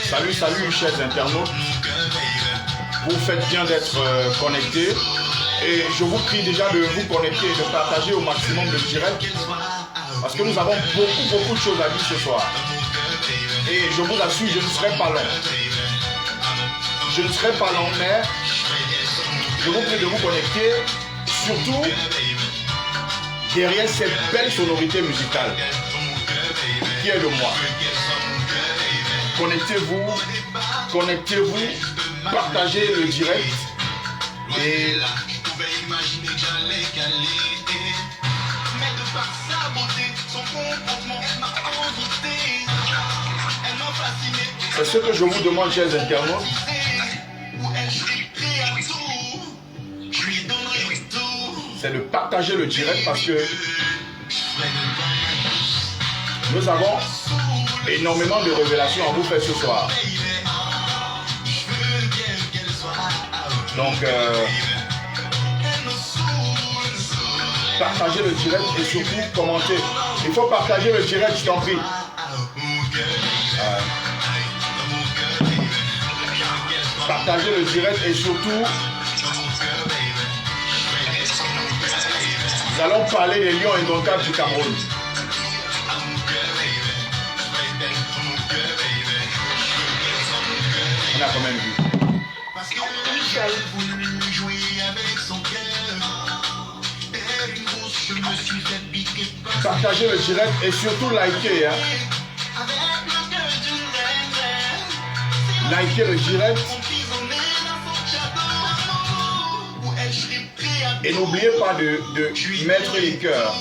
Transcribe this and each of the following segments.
Salut, salut, chers internautes. Vous faites bien d'être connectés. Et je vous prie déjà de vous connecter et de partager au maximum le direct. Parce que nous avons beaucoup de choses à dire ce soir. Et je vous assure, je ne serai pas long. Je ne serai pas long, mais je vous prie de vous connecter. Surtout derrière cette belle sonorité musicale qui est de moi. Connectez-vous, partagez le direct et c'est ce que je vous demande, chers internautes. C'est de partager le direct parce que nous avons énormément de révélations à vous faire ce soir. Donc, partagez le direct et surtout commentez. Il faut partager le direct, je t'en prie. Partagez le direct et surtout, nous allons parler des lions indomptables du Cameroun. On a quand même vu. Partagez le direct et surtout likez. Hein. Likez le direct. Et n'oubliez pas de mettre les cœurs.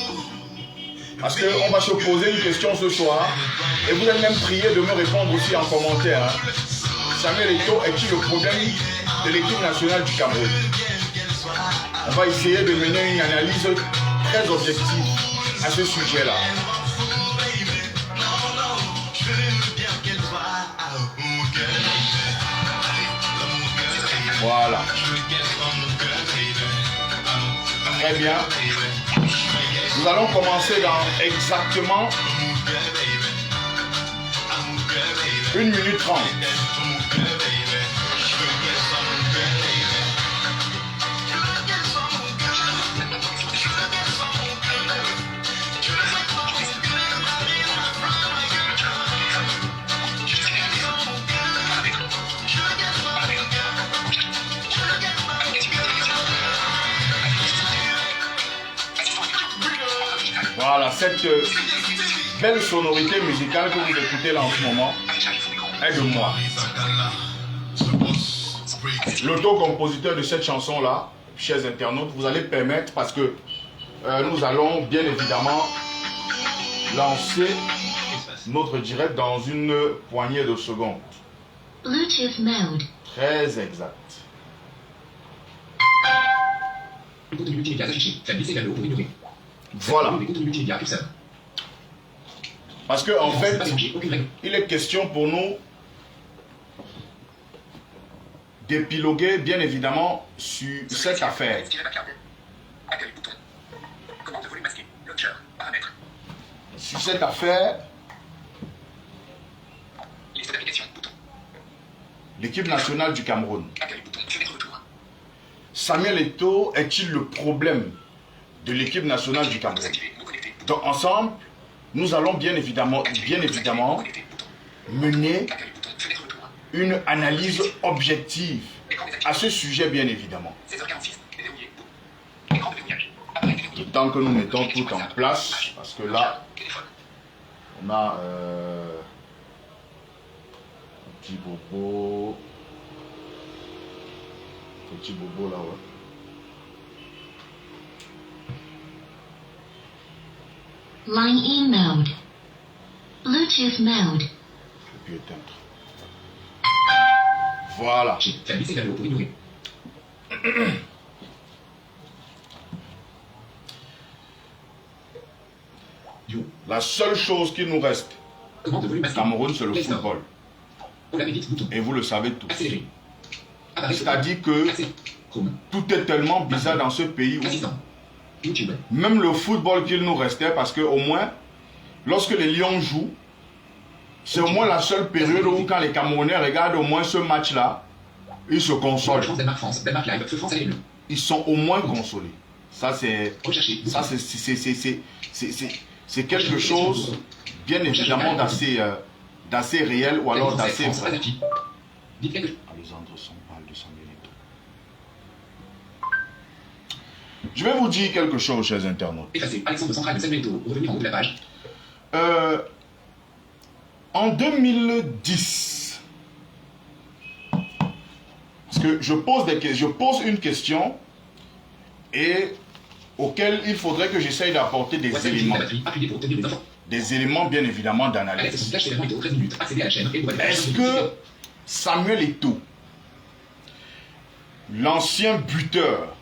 Parce qu'on va se poser une question ce soir. Et vous allez même prier de me répondre aussi en commentaire. Hein. Samuel Eto'o est-il le problème de l'équipe nationale du Cameroun? On va essayer de mener une analyse très objective à ce sujet-là. Voilà. Très bien. Nous allons commencer dans exactement 1 minute 30. Voilà, cette belle sonorité musicale que vous écoutez là en ce moment est de moi. L'auto-compositeur de cette chanson-là, chers internautes, vous allez permettre, parce que nous allons bien évidemment lancer notre direct dans une poignée de secondes. Bluetooth mode. Très exact. Voilà. Parce que en fait, il est question pour nous d'épiloguer bien évidemment sur cette affaire. Sur cette affaire, l'équipe nationale du Cameroun. Samuel Eto'o est-il le problème de l'équipe nationale du Cameroun? Donc ensemble, nous allons bien évidemment mener une analyse objective à ce sujet bien évidemment. Le temps que nous mettons tout en place, parce que là, on a petit bobo là, ouais. Line in mode. Bluetooth mode. Et puis éteindre. Voilà. La seule chose qui nous reste au Cameroun, c'est le football. Et vous le savez tous. C'est-à-dire que tout est tellement bizarre dans ce pays où même le football qu'il nous restait, parce qu'au moins lorsque les Lions jouent, c'est au moins la seule période où quand les Camerounais regardent au moins ce match-là, ils se consolent. Ils sont au moins consolés. Ça, c'est quelque chose, bien évidemment, d'assez réel ou alors d'assez vrai. Alexandre Son parle de Samuel Eto'o. Je vais vous dire quelque chose, chers internautes. Alexandre Central de Samuel Eto'o, revenir en haut de la page. En 2010, parce que je pose une question et auquel il faudrait que j'essaye d'apporter des éléments. Des éléments bien évidemment d'analyse. Est-ce que Samuel Eto'o, l'ancien buteur,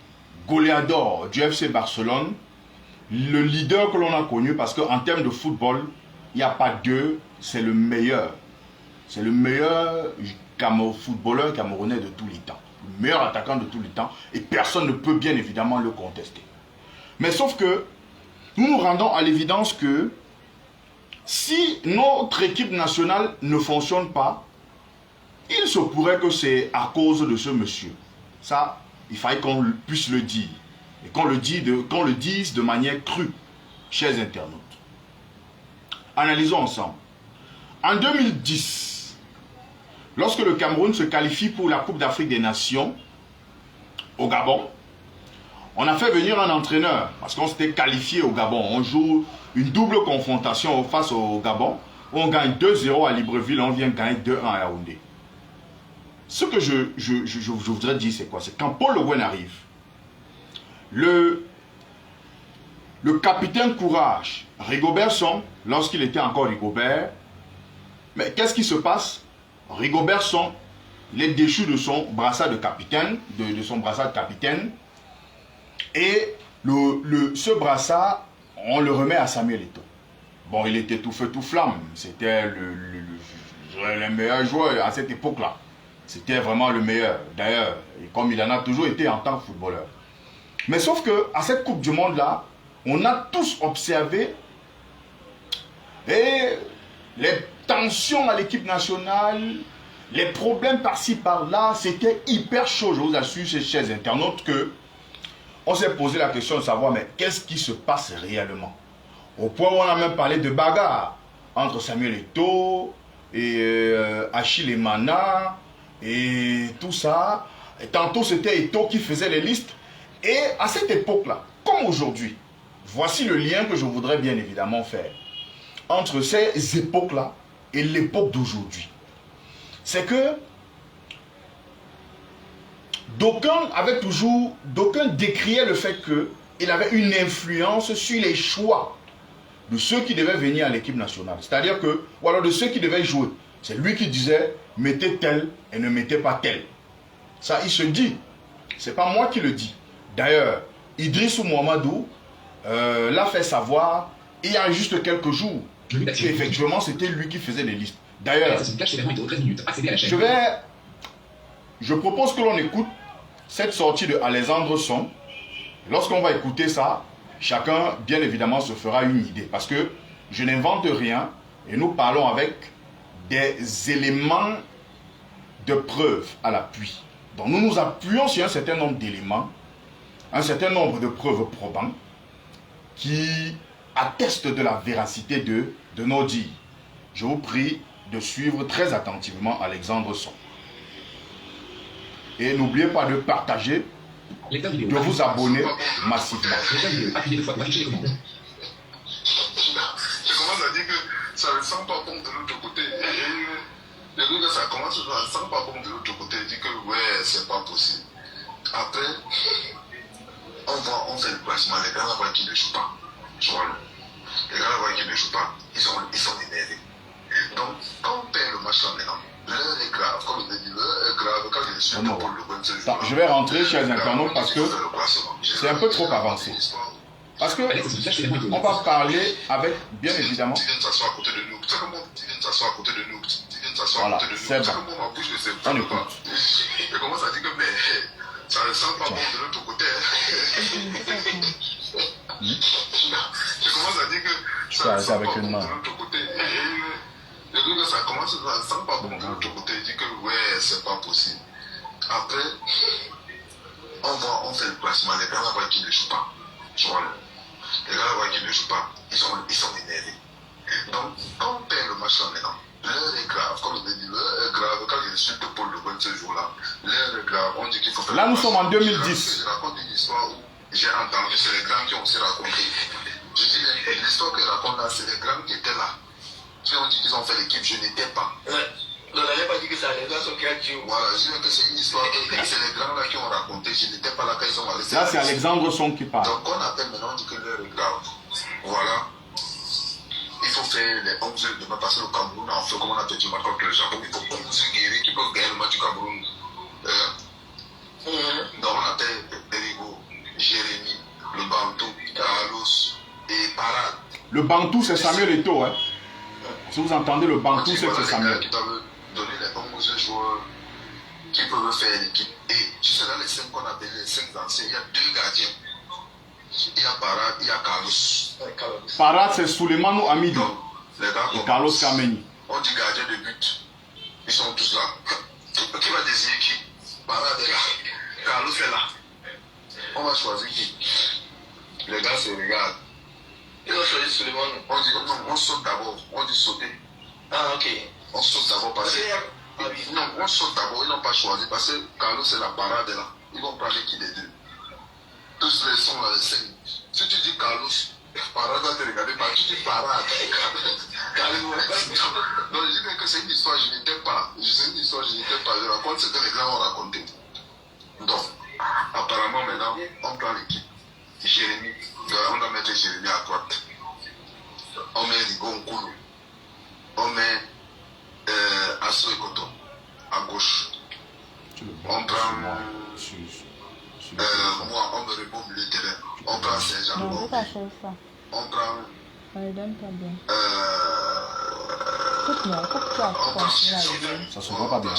goleador du FC Barcelone, le leader que l'on a connu, parce qu'en termes de football, il n'y a pas deux, c'est le meilleur. C'est le meilleur footballeur camerounais de tous les temps. Le meilleur attaquant de tous les temps. Et personne ne peut bien évidemment le contester. Mais sauf que nous nous rendons à l'évidence que si notre équipe nationale ne fonctionne pas, il se pourrait que c'est à cause de ce monsieur. Ça, il fallait qu'on puisse le dire. Et qu'on le dise de manière crue, chers internautes. Analysons ensemble. En 2010, lorsque le Cameroun se qualifie pour la Coupe d'Afrique des Nations, au Gabon, on a fait venir un entraîneur, parce qu'on s'était qualifié au Gabon. On joue une double confrontation face au Gabon, où on gagne 2-0 à Libreville, on vient gagner 2-1 à Yaoundé. Ce que je voudrais dire, c'est quoi? C'est quand Paul Le Guen arrive, le capitaine Courage, Rigobert Song, lorsqu'il était encore Rigobert, mais qu'est-ce qui se passe? Rigobert Song, il est déchu de son brassard de capitaine, et ce brassard, on le remet à Samuel Eto'o. Bon, il était tout feu, tout flamme. C'était le meilleur joueur à cette époque-là. C'était vraiment le meilleur, d'ailleurs, comme il en a toujours été en tant que footballeur. Mais sauf qu'à cette Coupe du Monde-là, on a tous observé et les tensions à l'équipe nationale, les problèmes par-ci, par-là, c'était hyper chaud. Je vous assure, ces chers internautes, que on s'est posé la question de savoir, mais qu'est-ce qui se passe réellement? Au point où on a même parlé de bagarre entre Samuel Eto'o et Achille Emana et tout ça. Et tantôt, c'était Eto'o qui faisait les listes. Et à cette époque-là, comme aujourd'hui, voici le lien que je voudrais bien évidemment faire entre ces époques-là et l'époque d'aujourd'hui. C'est que d'aucuns décriaient le fait qu'il avait une influence sur les choix de ceux qui devaient venir à l'équipe nationale. C'est-à-dire que, ou alors de ceux qui devaient jouer. C'est lui qui disait, mettez tel et ne mettez pas tel. Ça, il se dit. C'est pas moi qui le dis. D'ailleurs, Idrissou Mohamedou l'a fait savoir il y a juste quelques jours. Effectivement, c'était lui qui faisait les listes. D'ailleurs, je propose que l'on écoute cette sortie de Alexandre Son. Lorsqu'on va écouter ça, chacun, bien évidemment, se fera une idée. Parce que je n'invente rien et nous parlons avec des éléments de preuve à l'appui. Donc nous nous appuyons sur un certain nombre d'éléments, un certain nombre de preuves probantes qui attestent de la véracité de nos dires. Je vous prie de suivre très attentivement Alexandre Son. Et n'oubliez pas de partager, de vous abonner massivement. Je commence à dire que ça ne sent pas bon de l'autre côté. Et le gars, ça commence à ne sent pas bon de l'autre côté. Il dit que ouais, c'est pas possible. Après, on fait le placement. Les gars là-bas qui ne jouent pas. Les gars là-bas qui ne jouent pas, ils sont énervés. Donc, quand on perd le match là maintenant, l'heure est grave. Comme il dit, l'heure est grave. Quand je suis pour le bon jeu. Je vais rentrer, chers internautes, parce que c'est un peu trop avancé. Parce que on va parler avec, bien évidemment. Tu viens de s'asseoir à côté de nous. Tu sais comment tu viens de s'asseoir à côté de nous. Tu viens de s'asseoir à côté de nous. C'est bon. On écoute. Je commence à dire que mais ça ne sent pas bon de l'autre côté. Je commence commence à dire que ça ne sent pas bon de l'autre côté. Et le gars, ça commence à ne sent pas bon de l'autre côté. Il dit que ouais, c'est pas possible. Après, on fait le placement. Les gars là-bas qui ne jouent pas. Tu vois, les gars là-bas qui ne jouent pas, ils sont énervés. Donc, quand on perd le match là maintenant, l'heure est grave. Comme je l'ai dit, l'heure est grave. Quand je suis de Paul Le Guen ce jour-là, l'heure est grave. On dit qu'il faut faire. Là, nous sommes en 2010. Je raconte une histoire où j'ai entendu, c'est les grands qui ont aussi raconté. Je dis, l'histoire que je raconte là, c'est les grands qui étaient là. Qui ont dit qu'ils ont fait l'équipe, je n'étais pas. On n'avait pas dit que c'est les gars qui a dit. Voilà, je dis que c'est une histoire que c'est les grands là qui ont raconté. Je n'étais pas là quand ils ont arrêté. Là, c'est Alexandre Son qui parle. Donc, on appelle maintenant, on dit que l'heure est grave. Voilà. Il faut faire les 11 heures demain parce que le Cameroun a fait comme on a dit contre le Japon. Il faut 11 guéris qui peuvent gagner le match du Cameroun. Donc, on appelle Derigo, Jérémy, le Bantou, Carlos et Parade. Le Bantou, c'est Samuel Eto'o. Hein. Si vous entendez le Bantou, c'est voilà, Samuel. Qui doivent donner les 11 joueurs qui peuvent faire l'équipe. Et tu sais, là, les 5 qu'on appelle les 5 anciens, il y a 2 gardiens. Il y a Parade, il y a Carlos. Parade, c'est Souleymane Hamidou. Donc, les gars, Et Carlos Kameni. on dit gardien de but. Ils sont tous là. Qui va désigner qui? Parade est là. Carlos est là. On va choisir qui? Les gars se regardent. Ils ont choisi Suleiman. On dit non, on saute d'abord. On dit sauter. Ah, ok. On saute d'abord parce que. Non, on saute d'abord. Ils n'ont pas choisi parce que Carlos et la Parade est là. Ils vont prendre qui des deux? Tous les sont là, les 5. Si tu dis Carlos, Parade va te regarder pas. Tu dis Parade. Non, je dis que c'est une histoire, je n'étais pas. C'est une histoire, je n'étais pas. Je raconte ce que les grands ont raconté. Donc, apparemment, maintenant, on prend l'équipe. Jérémy, on doit mettre Jérémy à droite. On met Rigo Nkulu. On met Asso Ekoto à gauche. On prend. Moi, on me répond au milieu de terrain. On prend Saint-Jean. Non, c'est pas cher ça. On prend. On ne donne pas bien. On prend Ça se voit pas bien.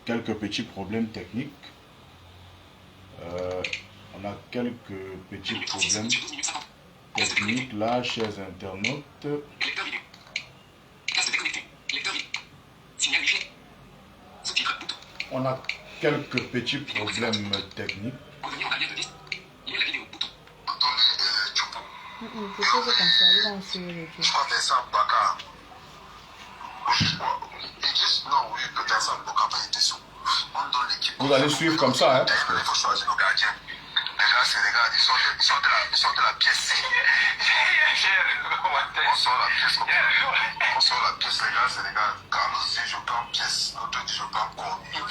Quelques petits problèmes techniques. On a quelques petits problèmes techniques là, chers internautes. Lecteur vidéo. Casque déconnecté. Lecteur vidéo. Signal léger. Sous-titres. Bouton. On a quelques petits problèmes techniques. Revenir en arrière de 10. Lire la vidéo. Bouton. Attendez, Tchoupo. C'est pas comme ça, ils vont essayer de Je crois que c'est ça, Baka. Non, oui, peut-être ça, Baka pas été sous. On donne l'équipe. Vous allez suivre comme ça, hein? Il faut choisir nos gardiens. Les gars, c'est les gars, ils sortent de la pièce. On sort la pièce comme ça. On sort la pièce, les gars, c'est les gars. Carlos dit je prends pièce, l'autre dit je prends corps. Il faut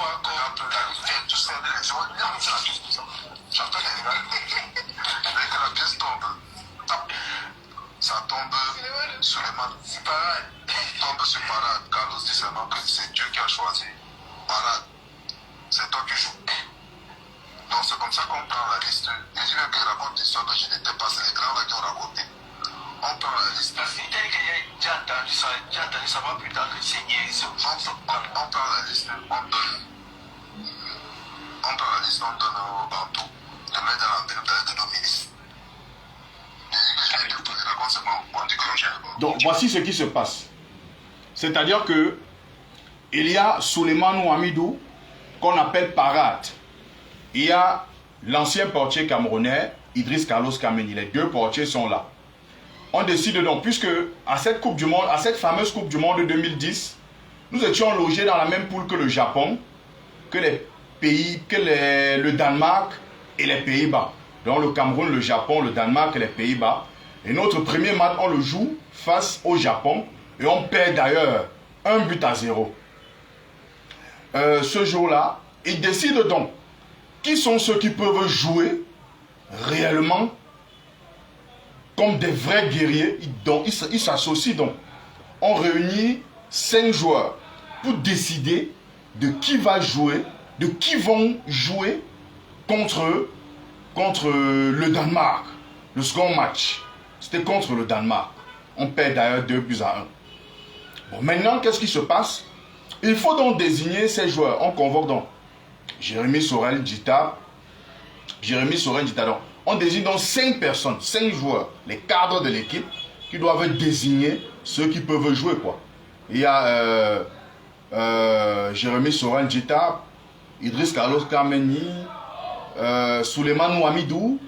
tout ça. J'entends les gars. Dès que la pièce tombe, tape. Ça tombe sur les mains. C'est pareil. Tombe sur Parade. Carlos dit seulement que c'est Dieu qui a choisi. Parade, c'est toi qui joues. Donc c'est comme ça qu'on prend la liste. Je dis que je raconte l'histoire que je n'étais pas, c'est les grands là qui ont raconté. On prend la liste. Parce que tel que j'ai entendu ça va plus tard que Seigneur. On prend la liste, on donne. On prend la liste, on donne au Bantou. De mettre dans la période de nos ministres. Je dis que je n'étais pas, je raconte seulement. On dit que je n'étais pas. Donc voici ce qui se passe. C'est-à-dire que il y a Souleymane Hamidou qu'on appelle Parade. Il y a l'ancien portier camerounais Idriss Carlos Kameni. Les deux portiers sont là. On décide donc, puisque à cette Coupe du Monde, à cette fameuse Coupe du Monde 2010, nous étions logés dans la même poule que le Japon, que les pays, le Danemark et les Pays-Bas. Donc le Cameroun, le Japon, le Danemark et les Pays-Bas. Et notre premier match, on le joue face au Japon et on perd d'ailleurs 1-0. Ce jour-là, ils décident donc qui sont ceux qui peuvent jouer réellement comme des vrais guerriers. Ils s'associent donc. On réunit 5 joueurs pour décider de qui va jouer, de qui vont jouer contre le Danemark. Le second match, c'était contre le Danemark. On perd d'ailleurs 2-1. Bon, maintenant, qu'est-ce qui se passe? Il faut donc désigner ces joueurs. On convoque donc Jérémy Sorel Djita, Jérémy Soren Djita. On désigne donc 5 personnes, 5 joueurs, les cadres de l'équipe, qui doivent désigner ceux qui peuvent jouer, quoi. Il y a Jérémy Soren Djita, Idriss Carlos Kameni, Souleymane Ouamidou,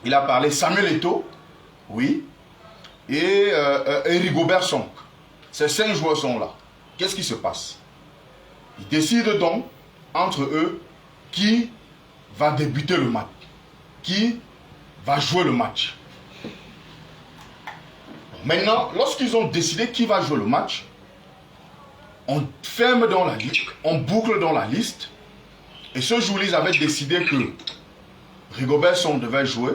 il a parlé Samuel Eto'o, oui, et Rigobert Song. Ces 5 joueurs sont là. Qu'est-ce qui se passe? Ils décident donc entre eux qui va débuter le match, qui va jouer le match. Maintenant, lorsqu'ils ont décidé qui va jouer le match, on ferme dans la liste, on boucle dans la liste, et ce jour-là, ils avaient décidé que Rigobert Song devait jouer,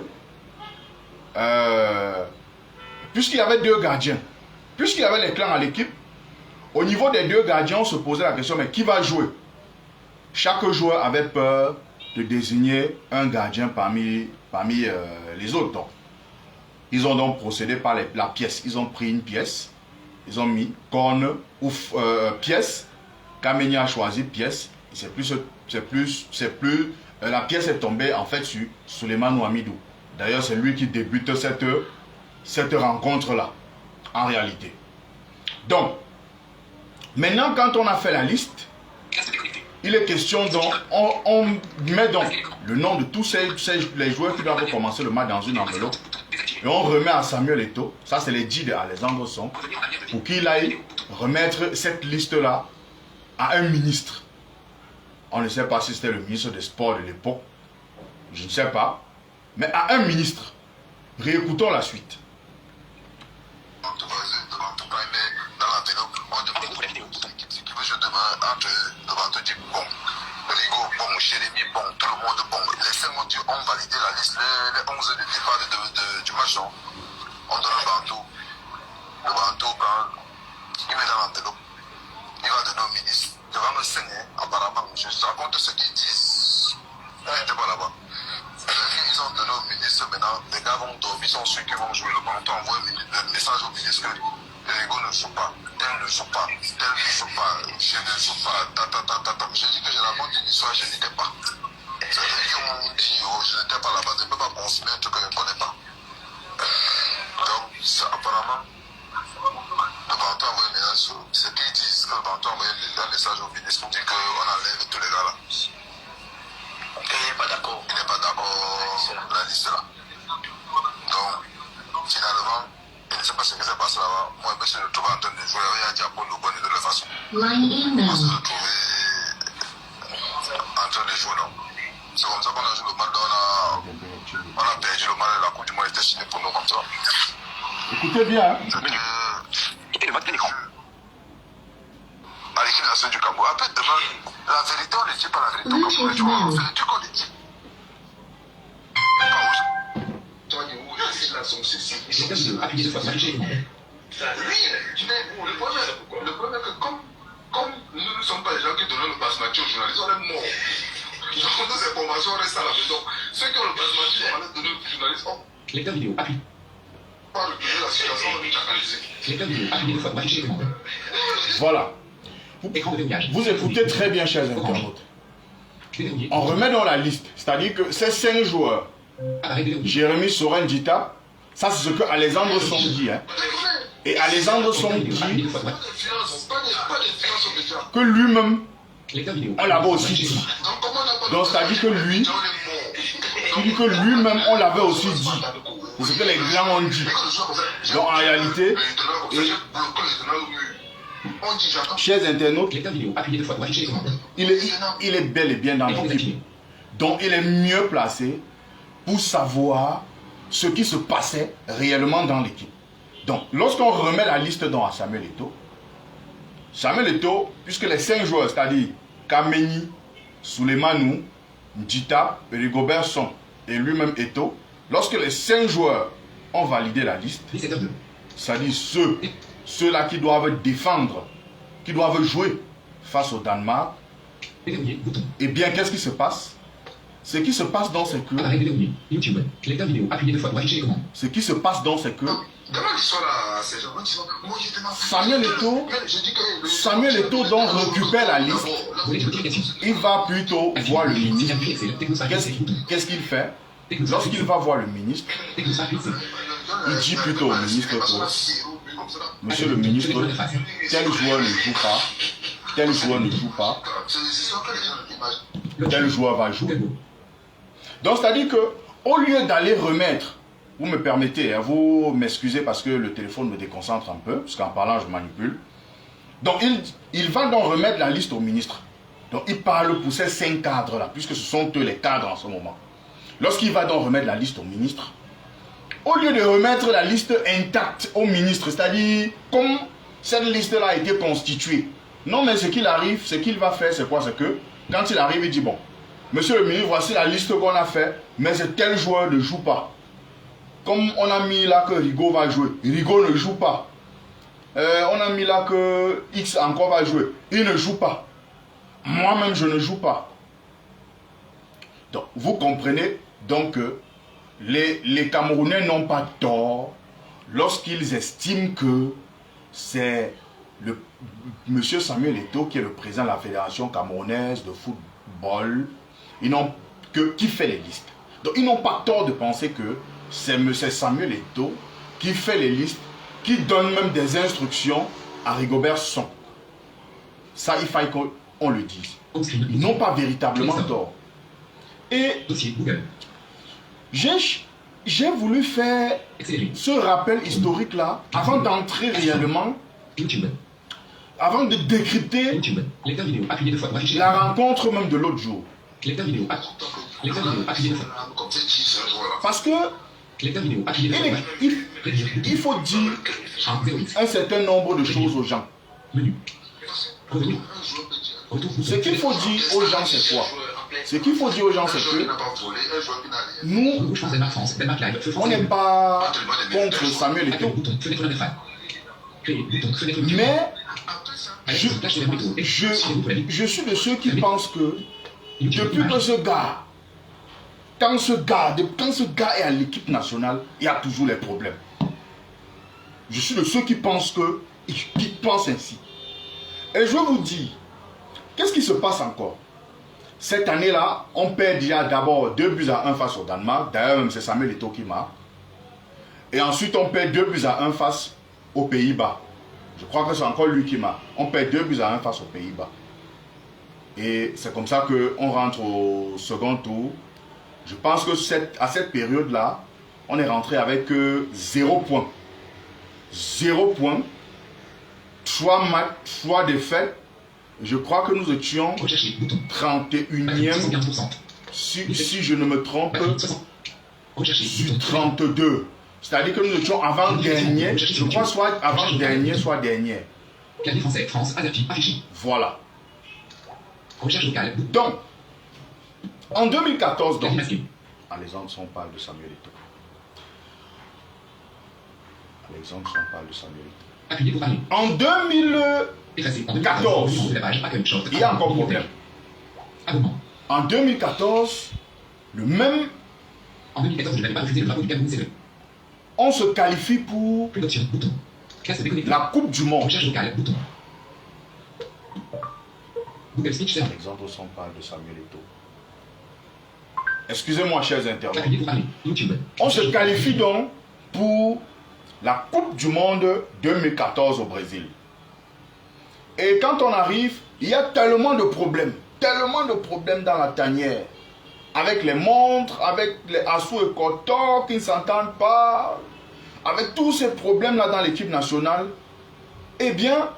puisqu'il y avait 2 gardiens, puisqu'il y avait les clans à l'équipe. Au niveau des 2 gardiens, on se posait la question, mais qui va jouer? Chaque joueur avait peur de désigner un gardien parmi les autres. Donc, ils ont donc procédé par la pièce. Ils ont pris une pièce, ils ont mis corne ou pièce. Kameni a choisi pièce. La pièce est tombée en fait sur Souleymane Ouamidou. D'ailleurs, c'est lui qui débute cette rencontre-là, en réalité. Donc, maintenant, quand on a fait la liste, il est question donc, on met donc le nom de tous les joueurs qui doivent commencer le match dans une enveloppe et on remet à Samuel Eto'o, ça c'est les dits d'Alexandre Song, pour qu'il aille remettre cette liste-là à un ministre. On ne sait pas si c'était le ministre des Sports de l'époque, je ne sais pas, mais à un ministre. Réécoutons la suite. Jérémy, bon, tout le monde, bon, les 5 ont validé la liste, les 11 de départ du match, non? On donne le bantou. Le bantou, quand il met dans l'enveloppe, il va donner au ministre. Devant le Seigneur, apparemment, je raconte ce qu'ils disent. Il n'était pas là-bas. Ils ont donné au ministre, maintenant, les gars vont dormir, ils sont ceux qui vont jouer le bantou, envoie le message au ministre que Rigo ne joue pas, tel ne joue pas, tel ne joue pas, je ne joue pas, Je dis que je raconte une histoire, je n'étais pas. C'est vrai qu'ils m'ont dit, oh, je n'étais pas là-bas, je ne peux pas consommer un truc que je ne connais pas. Donc, ça, apparemment, le bantou a envoyé un message, c'est qu'ils disent que le bantou a envoyé un message au ministre pour dire qu'on enlève tous les gars là. Et il n'est pas d'accord. Il n'est pas d'accord la liste là. Donc, finalement, je ne sais pas ce qui s'est passé là-bas. Moi, je me retrouve en train de jouer avec Diapol de bonne de la façon. Line On inbound. se retrouvait en train de jouer, non? C'est comme ça qu'on a joué le match, on a perdu le match et la Coupe du Monde était signée pour nous comme ça. Écoutez bien. Quittez le mode de l'écran. À l'équipe nationale du Cameroun. Après, demain, la vérité, on ne dit pas la vérité au Cameroun. Tu vois, on fait le truc qu'on le dit. Tu vas dire, où les là sont ceci. Appuyez 2 fois sur la touche. Oui, mais le problème est que comme nous ne sommes pas les gens qui donnent le passe-match aux journalistes, on est morts. Donc nos informations restent à la maison. Ceux qui ont le passe-match, on va les donner aux journalistes. On Lecteur vidéo, appuie. parle de la situation, on est analysé. Lecteur vidéo, appuyez 2 fois sur la touche. Voilà. Écran de verrouillage. Vous écoutez très bien, chers internautes. Déverrouillé. On remet dans la liste, c'est-à-dire que ces 5 joueurs, Appareil déverrouillé. Jérémy Soren Djita, ça c'est ce que Alexandre Song dit. Hein. Et Alexandre Song dit Appuyez 2 fois sur la Pas d'influence aux médias. que lui-même, Lecteur vidéo. on l'avait aussi dit. Donc comment on n'a pas Donc c'est-à-dire que lui, il dit que lui-même, on l'avait aussi dit. C'est ce que les grands ont dit. Donc en réalité, chers internautes, Lecteur vidéo, appuyez 2 fois sur la touche. il est bel et bien dans l'équipe. Donc il est mieux placé pour savoir ce qui se passait réellement dans l'équipe. Donc lorsqu'on remet la liste à Samuel Eto'o, puisque les 5 joueurs, c'est-à-dire Kameni, Souleymane Djita, Rigobert Song et lui-même Eto'o, lorsque les 5 joueurs ont validé la liste, 17h02. c'est-à-dire ceux-là qui doivent défendre, qui doivent jouer face au Danemark, Déverrouillé. Bouton. eh bien qu'est-ce qui se passe? Ce qui se passe dans c'est que... Appareil de verrouillé. YouTube. Lecteur vidéo. Appuyez 2 fois pour afficher les commandes. Ce qui se passe dans c'est que... Demande l'histoire à ces gens. Moi, j'étais mal. Samuel Eto'o donc récupère la liste. Volet de notification. Il va plutôt voir le ministre. Signal Excel. Technospark Excel. Bouton. Qu'est-ce qu'il fait? Lorsqu'il va voir le ministre, Technospark Excel. il dit plutôt au ministre que, monsieur le ministre, tel joueur ne joue pas, tel joueur ne joue pas, tel joueur va jouer. Donc c'est-à-dire que, au lieu d'aller remettre, vous me permettez, hein, vous m'excusez parce que le téléphone me déconcentre un peu, parce qu'en parlant je manipule. Donc il va donc remettre la liste au ministre. Donc il parle pour ces 5 cadres-là, puisque ce sont eux les cadres en ce moment. Lorsqu'il va donc remettre la liste au ministre, au lieu de remettre la liste intacte au ministre, c'est-à-dire comme cette liste-là a été constituée, non mais ce qu'il arrive, ce qu'il va faire, c'est quoi? C'est que quand il arrive, il dit bon, monsieur le ministre, voici la liste qu'on a fait, mais tel joueur ne joue pas. Comme on a mis là que Rigo va jouer, Rigo ne joue pas. On a mis là que X encore va jouer, il ne joue pas. Moi-même, je ne joue pas. Donc, vous comprenez donc que les Camerounais n'ont pas tort lorsqu'ils estiment que c'est le monsieur Samuel Eto'o qui est le président de la Fédération camerounaise de football qui fait les listes. Donc, ils n'ont pas tort de penser que c'est monsieur Samuel Eto'o qui fait les listes, qui donne même des instructions à Rigobert Song. Ça, il faut qu'on le dise. Ils n'ont pas véritablement tort. Et j'ai voulu faire ce rappel historique-là avant d'entrer réellement, avant de décrypter la rencontre même de l'autre jour. Parce que il faut dire un certain nombre de choses aux gens. Ce qu'il faut dire aux gens, c'est quoi? Ce qu'il faut dire aux gens, c'est que nous, on n'est pas contre Samuel Eto'o. Mais je suis de ceux qui pensent que depuis que ce gars, quand ce gars est à l'équipe nationale, il y a toujours les problèmes. Je suis de ceux qui pensent ainsi. Et je vais vous dire, qu'est-ce qui se passe encore? Cette année-là, on perd déjà d'abord 2-1 face au Danemark. D'ailleurs, c'est Samuel Eto'o qui marque. Et ensuite, on perd 2-1 face aux Pays-Bas. Je crois que c'est encore lui qui marque. On perd 2-1 face aux Pays-Bas. Et c'est comme ça qu'on rentre au second tour. Je pense que à cette période-là, on est rentré avec 0 points. 0 points. 3 matchs, 3 défaites. Je crois que nous étions 31e, si je ne me trompe, sur 32. C'est-à-dire que nous étions avant-dernier, je crois soit avant-dernier, soit dernier. Voilà. Donc, en 2014, donc, Alexandre, on parle de Samuel Eto'o. En 2014, il y a encore problème. En 2014, le même, on se qualifie pour la Coupe du Monde. Exemple, on parle de Samuel Eto'o. Excusez-moi, chers internautes. On se qualifie donc pour la Coupe du Monde 2014 au Brésil. Et quand on arrive, il y a tellement de problèmes dans la tanière. Avec les montres, avec les Assou et Kotor qui ne s'entendent pas, avec tous ces problèmes-là dans l'équipe nationale, eh bien,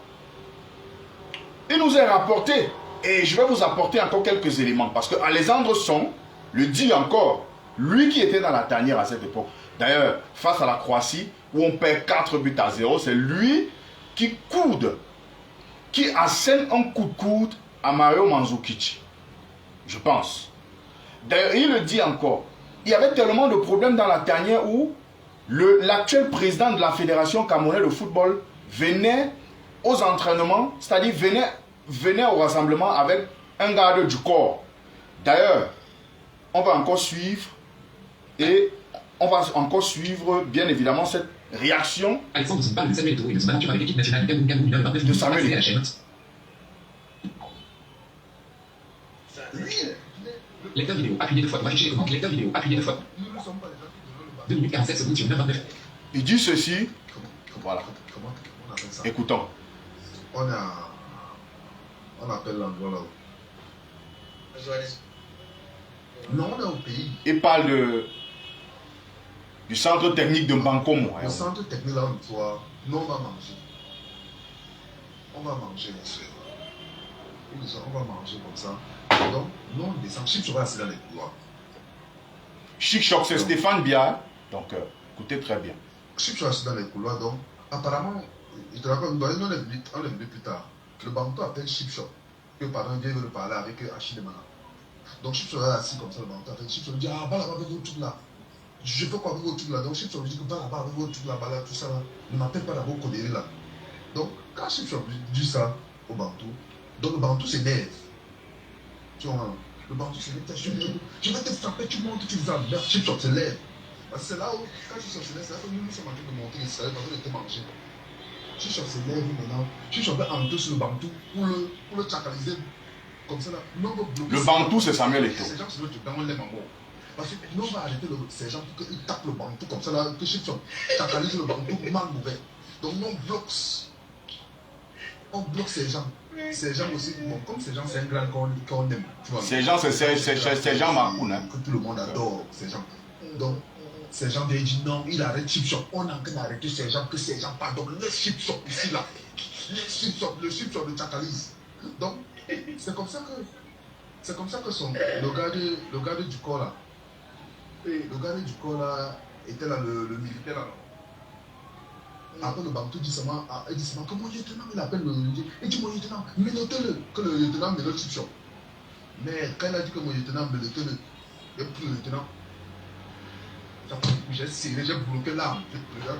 il nous est rapporté, et je vais vous apporter encore quelques éléments, parce que Alexandre Song le dit encore, lui qui était dans la tanière à cette époque. D'ailleurs, face à la Croatie, où on perd 4-0, c'est lui qui assène un coup de coude à Mario Mandzukic. Je pense. D'ailleurs, il le dit encore. Il y avait tellement de problèmes dans la tanière où l'actuel président de la Fédération camerounaise de football venait aux entraînements, c'est-à-dire venait au rassemblement avec un garde du corps. D'ailleurs, on va encore suivre et on va encore suivre, bien évidemment, cette réaction Alexandre Zimba, le Samuel Eto'o et de son aventure avec l'équipe nationale Cameroun le 29 de Samuel à la chaîne. Lecteur vidéo, appuyez 2 fois pour afficher les commandes. Lecteur vidéo, appuyez 2 fois. 2 minutes 47 secondes sur 9h29. Il dit ceci. Voilà. Comment on appelle ça? Écoutons. On appelle l'endroit là. Non, on est au pays. Il parle du centre technique de Bankomo. Le centre technique là, on voit, nous on va manger. On va manger, les frères. On va manger comme ça. Donc, nous on descend. Chip sera assis dans les couloirs. Chic Choc, c'est Stéphane Biard. Donc, écoutez très bien. Chip sera assis dans les couloirs. Donc, apparemment, il te raconte, on est venu plus tard. Le bandeau appelle Chip Shop. Que pardon, vient le parler avec Achille Mana. Donc, Chip sera assis comme ça, le bandeau appelle Chip Shop. Il dit, ah, bah là-bas avec votre truc là. Je fais quoi avec votre truc là? Donc, Chip Shop dit que bah là-bas avec votre truc là, bah là, tout ça là. Ne m'appelle pas d'abord Kodéré là. Donc, quand Chip Shop dit ça au bandeau, donc le bandeau s'énerve. Tu vois, le bandeau s'énerve. Je vais te frapper, tu montes, tu vas. Chip Shop se lève. Parce que c'est là où, quand Chip Shop se lève, c'est là que nous sommes en train de monter l'escalier parce qu'on était mangé. Chip Shop se lève maintenant. Chip Shop va entrer sur le bandeau pour le chacaliser. Comme ça là. Nous, on va bloquer. Le bantou, c'est Samuel Eto'o. Ces gens sur le truc, on l'aime en mort. Parce que nous, on va arrêter ces gens pour qu'ils tapent le bantou comme ça là. Que Chip Shop chacalise le bantou mal mauvais. Donc nous, on bloque ces gens. Ces gens aussi, bon, comme ces gens, c'est un grand qu'on aime. Tu vois, Ces gens, c'est Jean Macoun. Hein. que tout le monde adore, ces gens. Donc, ces gens viennent dire non, il arrête Chip Shop. On a qu'à arrêter ces gens, que ces gens pardonnent. Le Chip Shop ici là. Le Chip Shop de Chakalise. Donc, c'est comme ça que le gars du corps là. Le gars du corps là était là, le militaire là. Après le bantou dit seulement, que mon lieutenant, il appelle le lieutenant. Il dit mon lieutenant, menotez-le, que le lieutenant menote Chip Shop. Mais quand il a dit que mon lieutenant menotez-le, il n'y a plus le lieutenant. J'ai serré, j'ai bloqué l'arme.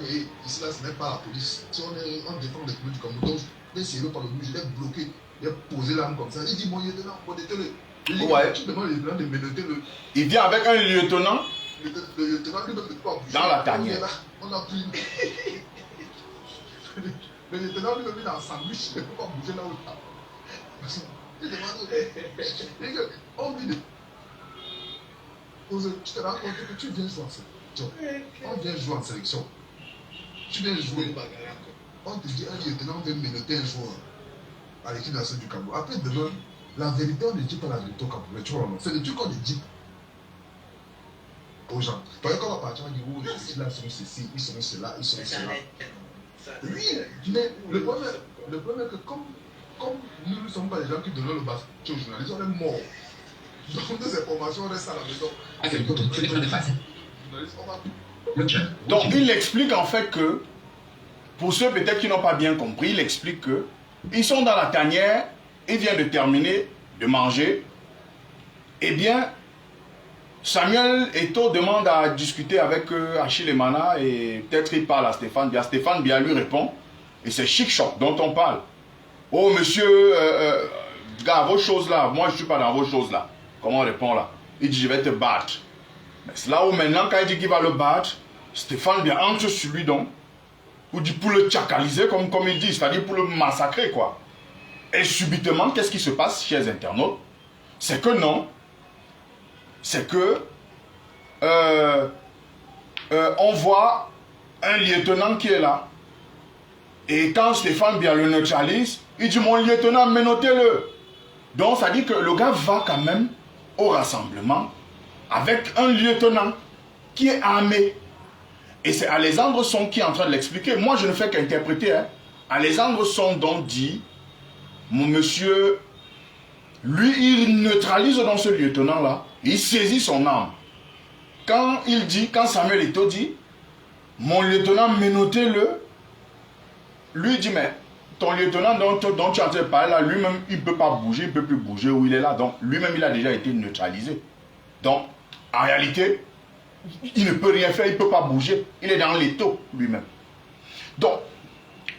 Et ici là, ce n'est pas la police. Si on défend les polices comme nous, donc j'ai serré par le bout, je l'ai bloqué, j'ai posé l'arme comme ça. Il dit mon lieutenant, menotez-le. Il dit, Ouais. tu demandes au lieutenant de menoter-le. Il vient avec un lieutenant Le lieutenant lui-même ne peut pas bouger. dans la tanière. On a pris. Le lieutenant lui-même il est en sandwich, il ne peut pas bouger là où il est. Il demande. On dit de. Tu te rends compte que tu viens jouer en sélection. On vient jouer en sélection. Tu viens jouer. On te dit un lieutenant vient menoter un joueur à l'équipe nationale du Cameroun. Après demain, la vérité, on ne dit pas la vérité au Cameroun. Tu vois, c'est le truc qu'on dit aux gens. Par exemple, quand on va partir, on dit oh, les ceci, là, ils sont ceci, ils sont cela, ils sont cela. Oui, mais le problème est que comme nous ne sommes pas les gens qui donnent le basket aux journalistes, on est morts. Donc des informations restent à la maison. Accueil bouton, fenêtre d'interface. Donc, il explique en fait que, pour ceux peut-être qui n'ont pas bien compris, il explique que ils sont dans la tanière, ils viennent de terminer de manger. Eh bien, Samuel Eto'o demande à discuter avec Achille Mana et peut-être il parle à Stéphane Biard. Stéphane Biard lui répond, et c'est Chic Choc dont on parle. Oh monsieur, gars, vos choses là, moi je ne suis pas dans vos choses là. Comment on répond là? Il dit je vais te battre. Mais c'est là où maintenant quand il dit qu'il va le battre, Stéphane Biard entre sur lui donc, ou dit pour le tchakaliser comme il dit, c'est-à-dire pour le massacrer quoi. Et subitement, qu'est-ce qui se passe chez les internautes? C'est que non. C'est que on voit un lieutenant qui est là. Et quand Stéphane Biard le neutralise, il dit mon lieutenant, menotez-le. Donc ça dit que le gars va quand même au rassemblement avec un lieutenant qui est armé. Et c'est Alexandre Son qui est en train de l'expliquer. Moi je ne fais qu'interpréter. Hein. Alexandre Son donc dit, mon monsieur, lui il neutralise dans ce lieutenant là. Il saisit son arme. Quand Samuel Eto'o dit, mon lieutenant, menotez-le, lui dit, mais ton lieutenant dont tu es en train de parler là, lui-même, il ne peut pas bouger, il ne peut plus bouger où il est là. Donc, lui-même, il a déjà été neutralisé. Donc, en réalité, il ne peut rien faire, il ne peut pas bouger. Il est dans l'étau lui-même. Donc,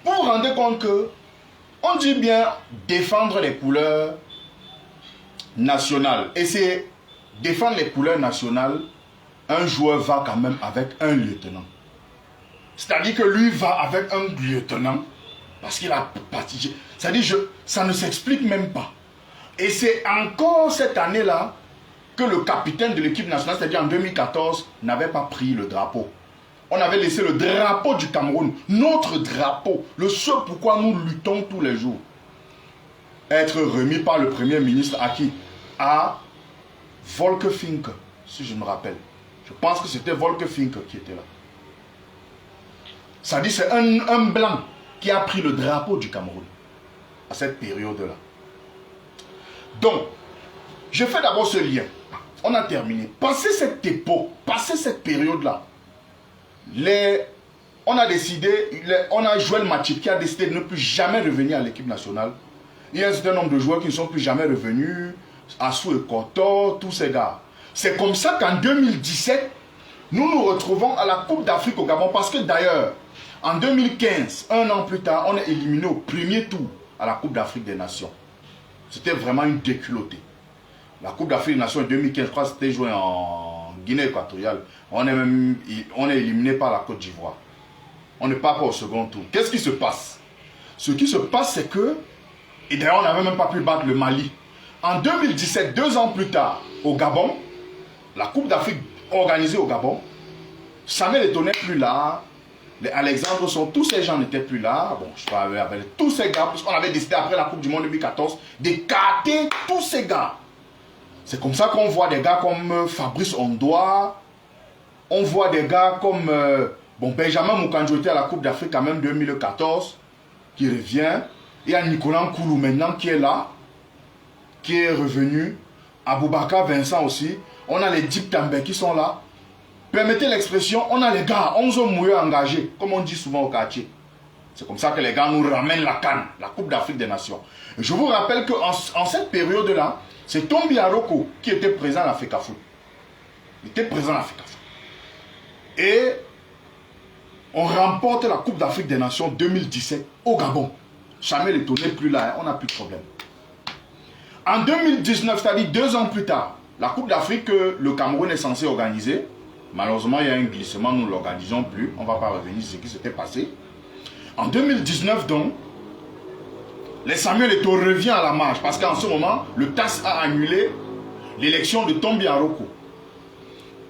pour vous rendre compte que, on dit bien défendre les couleurs nationales. Et c'est défendre les couleurs nationales, un joueur va quand même avec un lieutenant. C'est-à-dire que lui va avec un lieutenant parce qu'il a participé. C'est-à-dire ça ne s'explique même pas. Et c'est encore cette année-là que le capitaine de l'équipe nationale, c'est-à-dire en 2014, n'avait pas pris le drapeau. On avait laissé le drapeau du Cameroun, notre drapeau, le seul pourquoi nous luttons tous les jours, être remis par le Premier ministre à qui? À Volker Finke, si je me rappelle. Je pense que c'était Volker Finke qui était là. Ça dit c'est un blanc qui a pris le drapeau du Cameroun à cette période-là. Donc, je fais d'abord ce lien. On a terminé. Passé cette époque, passé cette période-là, on a décidé, on a Joël Matip qui a décidé de ne plus jamais revenir à l'équipe nationale. Il y a un certain nombre de joueurs qui ne sont plus jamais revenus, Assou et Koto, tous ces gars. C'est comme ça qu'en 2017, nous nous retrouvons à la Coupe d'Afrique au Gabon. Parce que d'ailleurs, en 2015, un an plus tard, on est éliminé au premier tour à la Coupe d'Afrique des Nations. C'était vraiment une déculottée. La Coupe d'Afrique des Nations en 2015, je crois que c'était joué en Guinée équatoriale. On est éliminé par la Côte d'Ivoire. On n'est pas au second tour. Qu'est-ce qui se passe? Ce qui se passe, c'est que, et d'ailleurs on n'avait même pas pu battre le Mali. En 2017, 2 ans plus tard, au Gabon, la Coupe d'Afrique organisée au Gabon, Samuel Eto'o n'est plus là, les Alexandre sont, tous ces gens n'étaient plus là. Bon, je parlais avec tous ces gars, parce qu'on avait décidé après la Coupe du Monde 2014 d'écarter tous ces gars. C'est comme ça qu'on voit des gars comme Fabrice Ondoa, on voit des gars comme Benjamin Moukandjoté à la Coupe d'Afrique quand même 2014, qui revient. Il y a Nicolas Nkoulou maintenant qui est là, qui est revenu. Aboubakar Vincent aussi. On a les Dip També qui sont là. Permettez l'expression, on a les gars, 11 hommes mouillés engagés, comme on dit souvent au quartier. C'est comme ça que les gars nous ramènent la CAN, la Coupe d'Afrique des Nations. Et je vous rappelle qu'en cette période-là, c'est Tombi Aroko qui était présent à la FECAFOOT. Il était présent à la FECAFOOT. Et on remporte la Coupe d'Afrique des Nations 2017 au Gabon. Samuel Eto'o n'est plus là, hein, on n'a plus de problème. En 2019, c'est-à-dire 2 ans plus tard, la Coupe d'Afrique que le Cameroun est censé organiser, malheureusement il y a un glissement, nous ne l'organisons plus, on ne va pas revenir sur ce qui s'était passé. En 2019 donc, les Samuel Eto'o revient à la marge parce qu'en ce moment, le TAS a annulé l'élection de Tombi Aroko.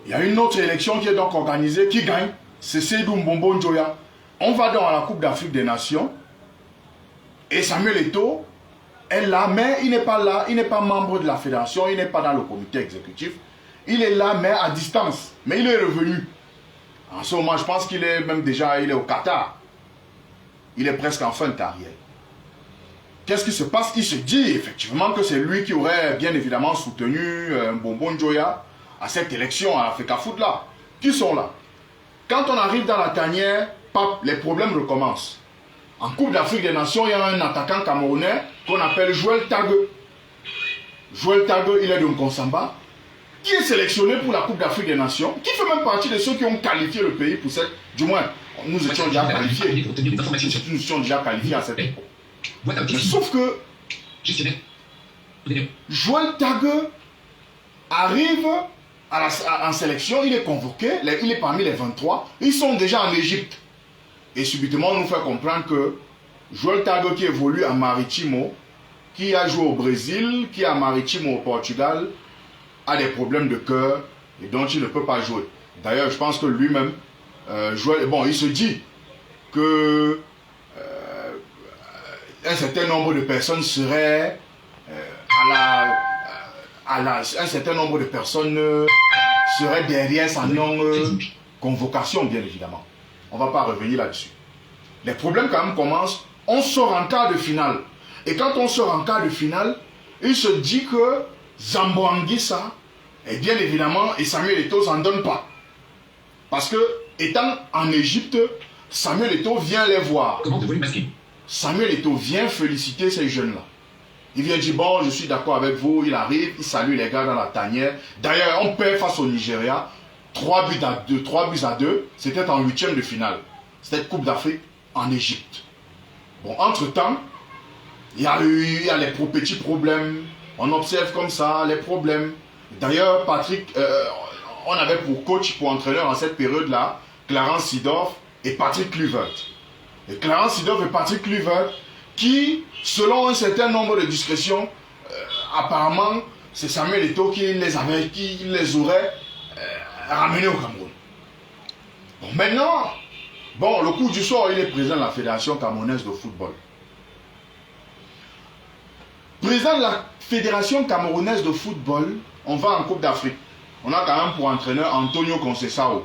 Il y a une autre élection qui est donc organisée, qui gagne, c'est Seydou Mbombo Njoya. On va donc à la Coupe d'Afrique des Nations et Samuel Eto'o est là, mais il n'est pas là, il n'est pas membre de la fédération, il n'est pas dans le comité exécutif. Il est là, mais à distance. Mais il est revenu. En ce moment, je pense qu'il est même déjà, il est au Qatar. Il est presque en fin de carrière. Qu'est-ce qui se passe? Il se dit effectivement que c'est lui qui aurait bien évidemment soutenu Mbombo Njoya à cette élection à la FECAFOOT là. Qui sont là? Quand on arrive dans la tanière, les problèmes recommencent. En Coupe d'Afrique des Nations, il y a un attaquant camerounais qu'on appelle Joël Tague. Joël Tague, il est de Nkonsamba, qui est sélectionné pour la Coupe d'Afrique des Nations, qui fait même partie de ceux qui ont qualifié le pays pour cette... Du moins, nous étions déjà qualifiés. Nous étions déjà qualifiés à cette époque. Mais sauf que Joël Tague arrive en sélection, il est convoqué, il est parmi les 23, ils sont déjà en Égypte. Et subitement, on nous fait comprendre que Joël Tague qui évolue à Maritimo, qui a joué au Brésil, qui est à Maritimo au Portugal, a des problèmes de cœur et dont il ne peut pas jouer. D'ailleurs, je pense que lui-même, il se dit que un certain nombre de personnes seraient un certain nombre de personnes seraient derrière sa non-convocation, bien évidemment. On ne va pas revenir là-dessus. Les problèmes quand même commencent. On sort en quart de finale. Et quand on sort en quart de finale, il se dit que Zambo Anguissa, et bien évidemment, et Samuel Eto'o s'en donne pas. Parce que, étant en Égypte, Samuel Eto'o vient les voir. Samuel Eto'o vient féliciter ces jeunes-là. Il vient dire, bon, je suis d'accord avec vous, il arrive, il salue les gars dans la tanière. D'ailleurs, on perd face au Nigeria, 3 buts à 2, c'était en 8e de finale. C'était Coupe d'Afrique en Égypte. Bon, entre-temps, il y a les petits problèmes. On observe comme ça les problèmes. D'ailleurs, Patrick, on avait pour coach, pour entraîneur en cette période-là, Clarence Seedorf et Patrick Kluivert. Et Clarence Seedorf et Patrick Kluivert, qui, selon un certain nombre de discussions, apparemment, c'est Samuel Eto'o qui les aurait ramenés au Cameroun. Bon, maintenant, bon, le coup du sort, il est président de la Fédération camerounaise de football. Président de la Fédération camerounaise de football, on va en Coupe d'Afrique. On a quand même pour entraîneur Antonio Conceição.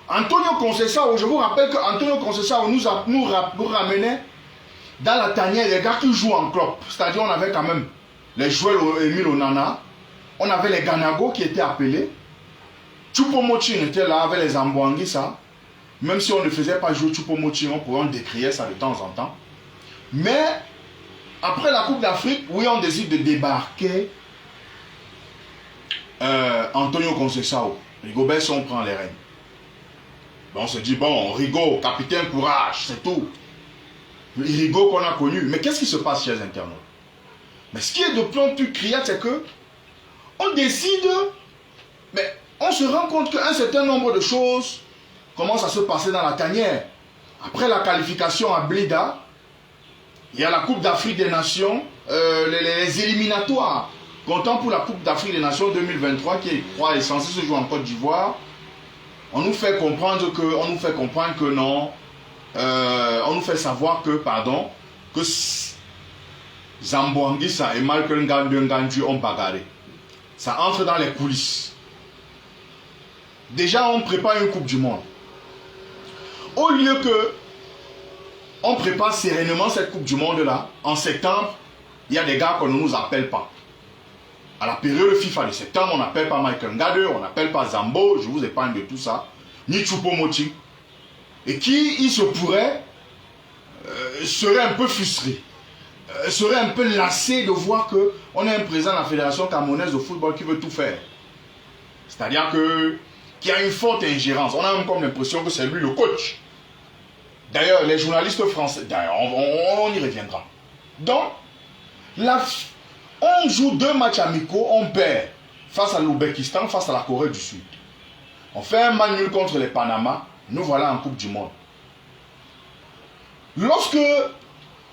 Antonio Conceição, je vous rappelle que Antonio Conceição nous ramenait dans la tanière les gars qui jouent en club. C'est-à-dire on avait quand même les joueurs Emile Onana, on avait les Ganago qui étaient appelés, Choupo-Moting était là avec les Ambouanguissa. Même si on ne faisait pas jouer Choupo-Moting, on pouvait en décrier ça de temps en temps. Mais après la Coupe d'Afrique, oui, on décide de débarquer Antonio Conceição. Rigobert, on prend les rênes. On se dit, bon, Rigo, capitaine, courage, c'est tout. Le Rigo qu'on a connu. Mais qu'est-ce qui se passe, chers internautes? Mais ce qui est de plus criant, c'est que on décide, mais on se rend compte qu'un certain nombre de choses commencent à se passer dans la tanière. Après la qualification à Blida, il y a la Coupe d'Afrique des Nations, les éliminatoires. Comptant pour la Coupe d'Afrique des Nations 2023 qui est censée se jouer en Côte d'Ivoire. On nous fait comprendre que non. On nous fait savoir que, pardon, que Zamboanguissa et Michael Ngandu ont bagarré. Ça entre dans les coulisses. Déjà, on prépare une Coupe du Monde. Au lieu que on prépare sereinement cette Coupe du Monde-là, en septembre, il y a des gars qu'on ne nous appelle pas. À la période FIFA de septembre, on n'appelle pas Michael Ngandu, on n'appelle pas Zambo, je vous épargne de tout ça, ni Choupo-Moting. Et qui, il se pourrait, serait un peu frustré, serait un peu lassé de voir qu'on a un président de la Fédération camerounaise de football qui veut tout faire. C'est-à-dire qu'il y a une forte ingérence. On a même comme l'impression que c'est lui le coach. D'ailleurs, les journalistes français, d'ailleurs, on y reviendra. Donc, on joue 2 matchs amicaux, on perd face à l'Ouzbékistan, face à la Corée du Sud. On fait un match nul contre les Panama, nous voilà en Coupe du Monde. Lorsque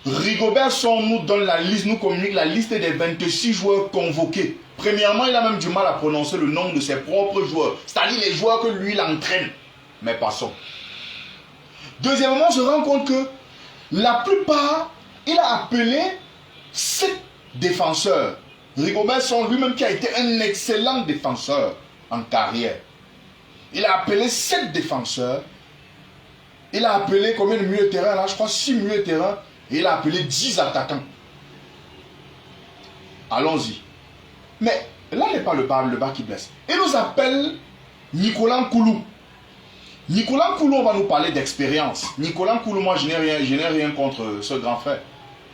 Rigobert Song nous donne la liste, nous communique la liste des 26 joueurs convoqués. Premièrement, il a même du mal à prononcer le nom de ses propres joueurs, c'est-à-dire les joueurs que lui il entraîne. Mais passons. Deuxièmement, on se rend compte que la plupart, il a appelé 7 défenseurs. Rigobert Song lui-même qui a été un excellent défenseur en carrière. Il a appelé 7 défenseurs. Il a appelé combien de milieux de terrain là? Je crois 6 milieux de terrain. Et il a appelé 10 attaquants. Allons-y. Mais là n'est pas le bas qui blesse. Il nous appelle Nicolas Nkoulou. Nicolas Nkoulou, on va nous parler d'expérience. Nicolas Nkoulou, moi je n'ai rien contre ce grand frère.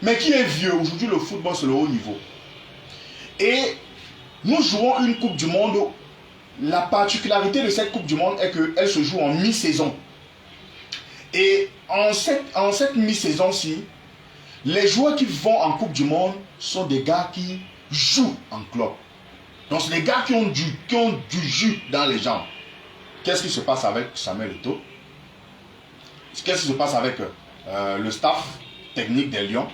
Mais qui est vieux. Aujourd'hui le football c'est le haut niveau. Et nous jouons une Coupe du Monde. La particularité de cette Coupe du Monde est qu'elle se joue en mi-saison. Et en cette mi-saison-ci, les joueurs qui vont en Coupe du Monde sont des gars qui jouent en club. Donc c'est des gars qui ont du jus dans les jambes. Qu'est-ce qui se passe avec Samuel Eto'o? Qu'est-ce qui se passe avec le staff technique des Lions?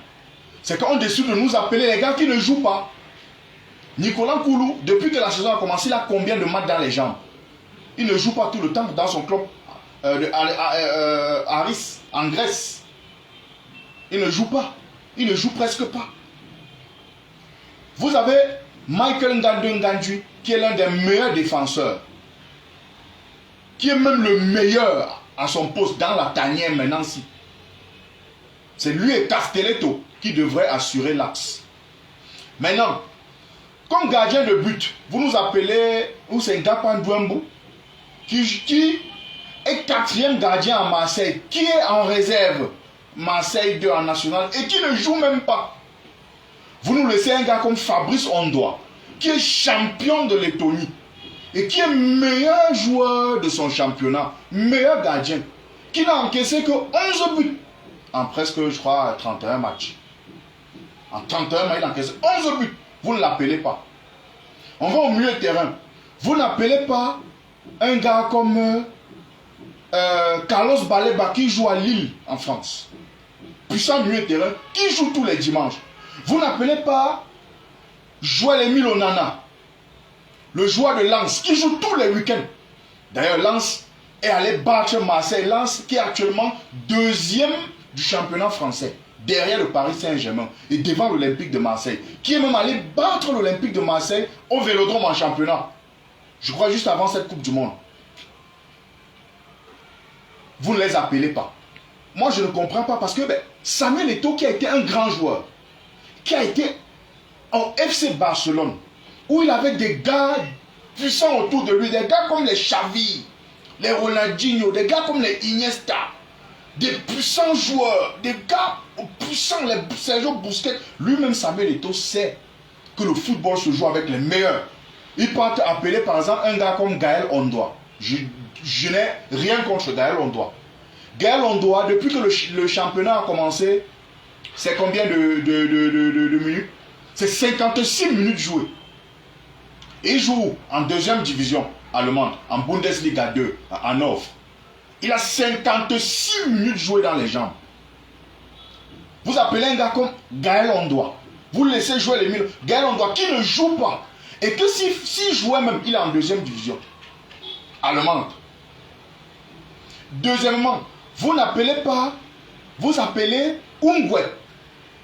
C'est qu'on décide de nous appeler les gars qui ne jouent pas. Nicolas Nkoulou, depuis que la saison a commencé, il a combien de matchs dans les jambes? Il ne joue pas tout le temps dans son club Aris, en Grèce. Il ne joue pas. Il ne joue presque pas. Vous avez Michael Ngandu, qui est l'un des meilleurs défenseurs. Qui est même le meilleur à son poste dans la tanière maintenant. C'est lui et Castelletto qui devraient assurer l'axe. Maintenant, comme gardien de but, vous nous appelez Oussengapa Ndouembou, qui est 4e gardien à Marseille, qui est en réserve Marseille 2 en national et qui ne joue même pas. Vous nous laissez un gars comme Fabrice Ondoa, qui est champion de Lettonie et qui est meilleur joueur de son championnat, meilleur gardien, qui n'a encaissé que 11 buts en presque, je crois, 31 matchs. En 31 matchs, il a encaissé 11 buts. Vous ne l'appelez pas. On va au milieu de terrain. Vous n'appelez pas un gars comme Carlos Baleba qui joue à Lille en France. Puissant milieu de terrain qui joue tous les dimanches. Vous n'appelez pas Joël Emile Onana, le joueur de Lens qui joue tous les week-ends. D'ailleurs, Lens est allé battre Marseille. Lens qui est actuellement deuxième du championnat français, derrière le Paris Saint-Germain et devant l'Olympique de Marseille, qui est même allé battre l'Olympique de Marseille au Vélodrome en championnat. Je crois juste avant cette Coupe du Monde. Vous ne les appelez pas. Moi, je ne comprends pas parce que Samuel Eto'o, qui a été un grand joueur, qui a été en FC Barcelone, où il avait des gars puissants autour de lui, des gars comme les Xavi, les Ronaldinho, des gars comme les Iniesta, des puissants joueurs, des gars puissants, les Sergio Busquets. Lui-même, Samuel Eto'o sait que le football se joue avec les meilleurs. Il peut appeler par exemple un gars comme Gaël Ondoa. Je n'ai rien contre Gaël Ondoa. Gaël Ondoa, depuis que le championnat a commencé, c'est combien de minutes? C'est 56 minutes jouées. Il joue en deuxième division allemande, en Bundesliga 2, en Nord. Il a 56 minutes jouées dans les jambes. Vous appelez un gars comme Gaël Ondoa. Vous le laissez jouer les mille. Gaël Ondoa qui ne joue pas. Et que s'il jouait même, il est en deuxième division allemande. Deuxièmement, vous n'appelez pas, vous appelez Ungwet.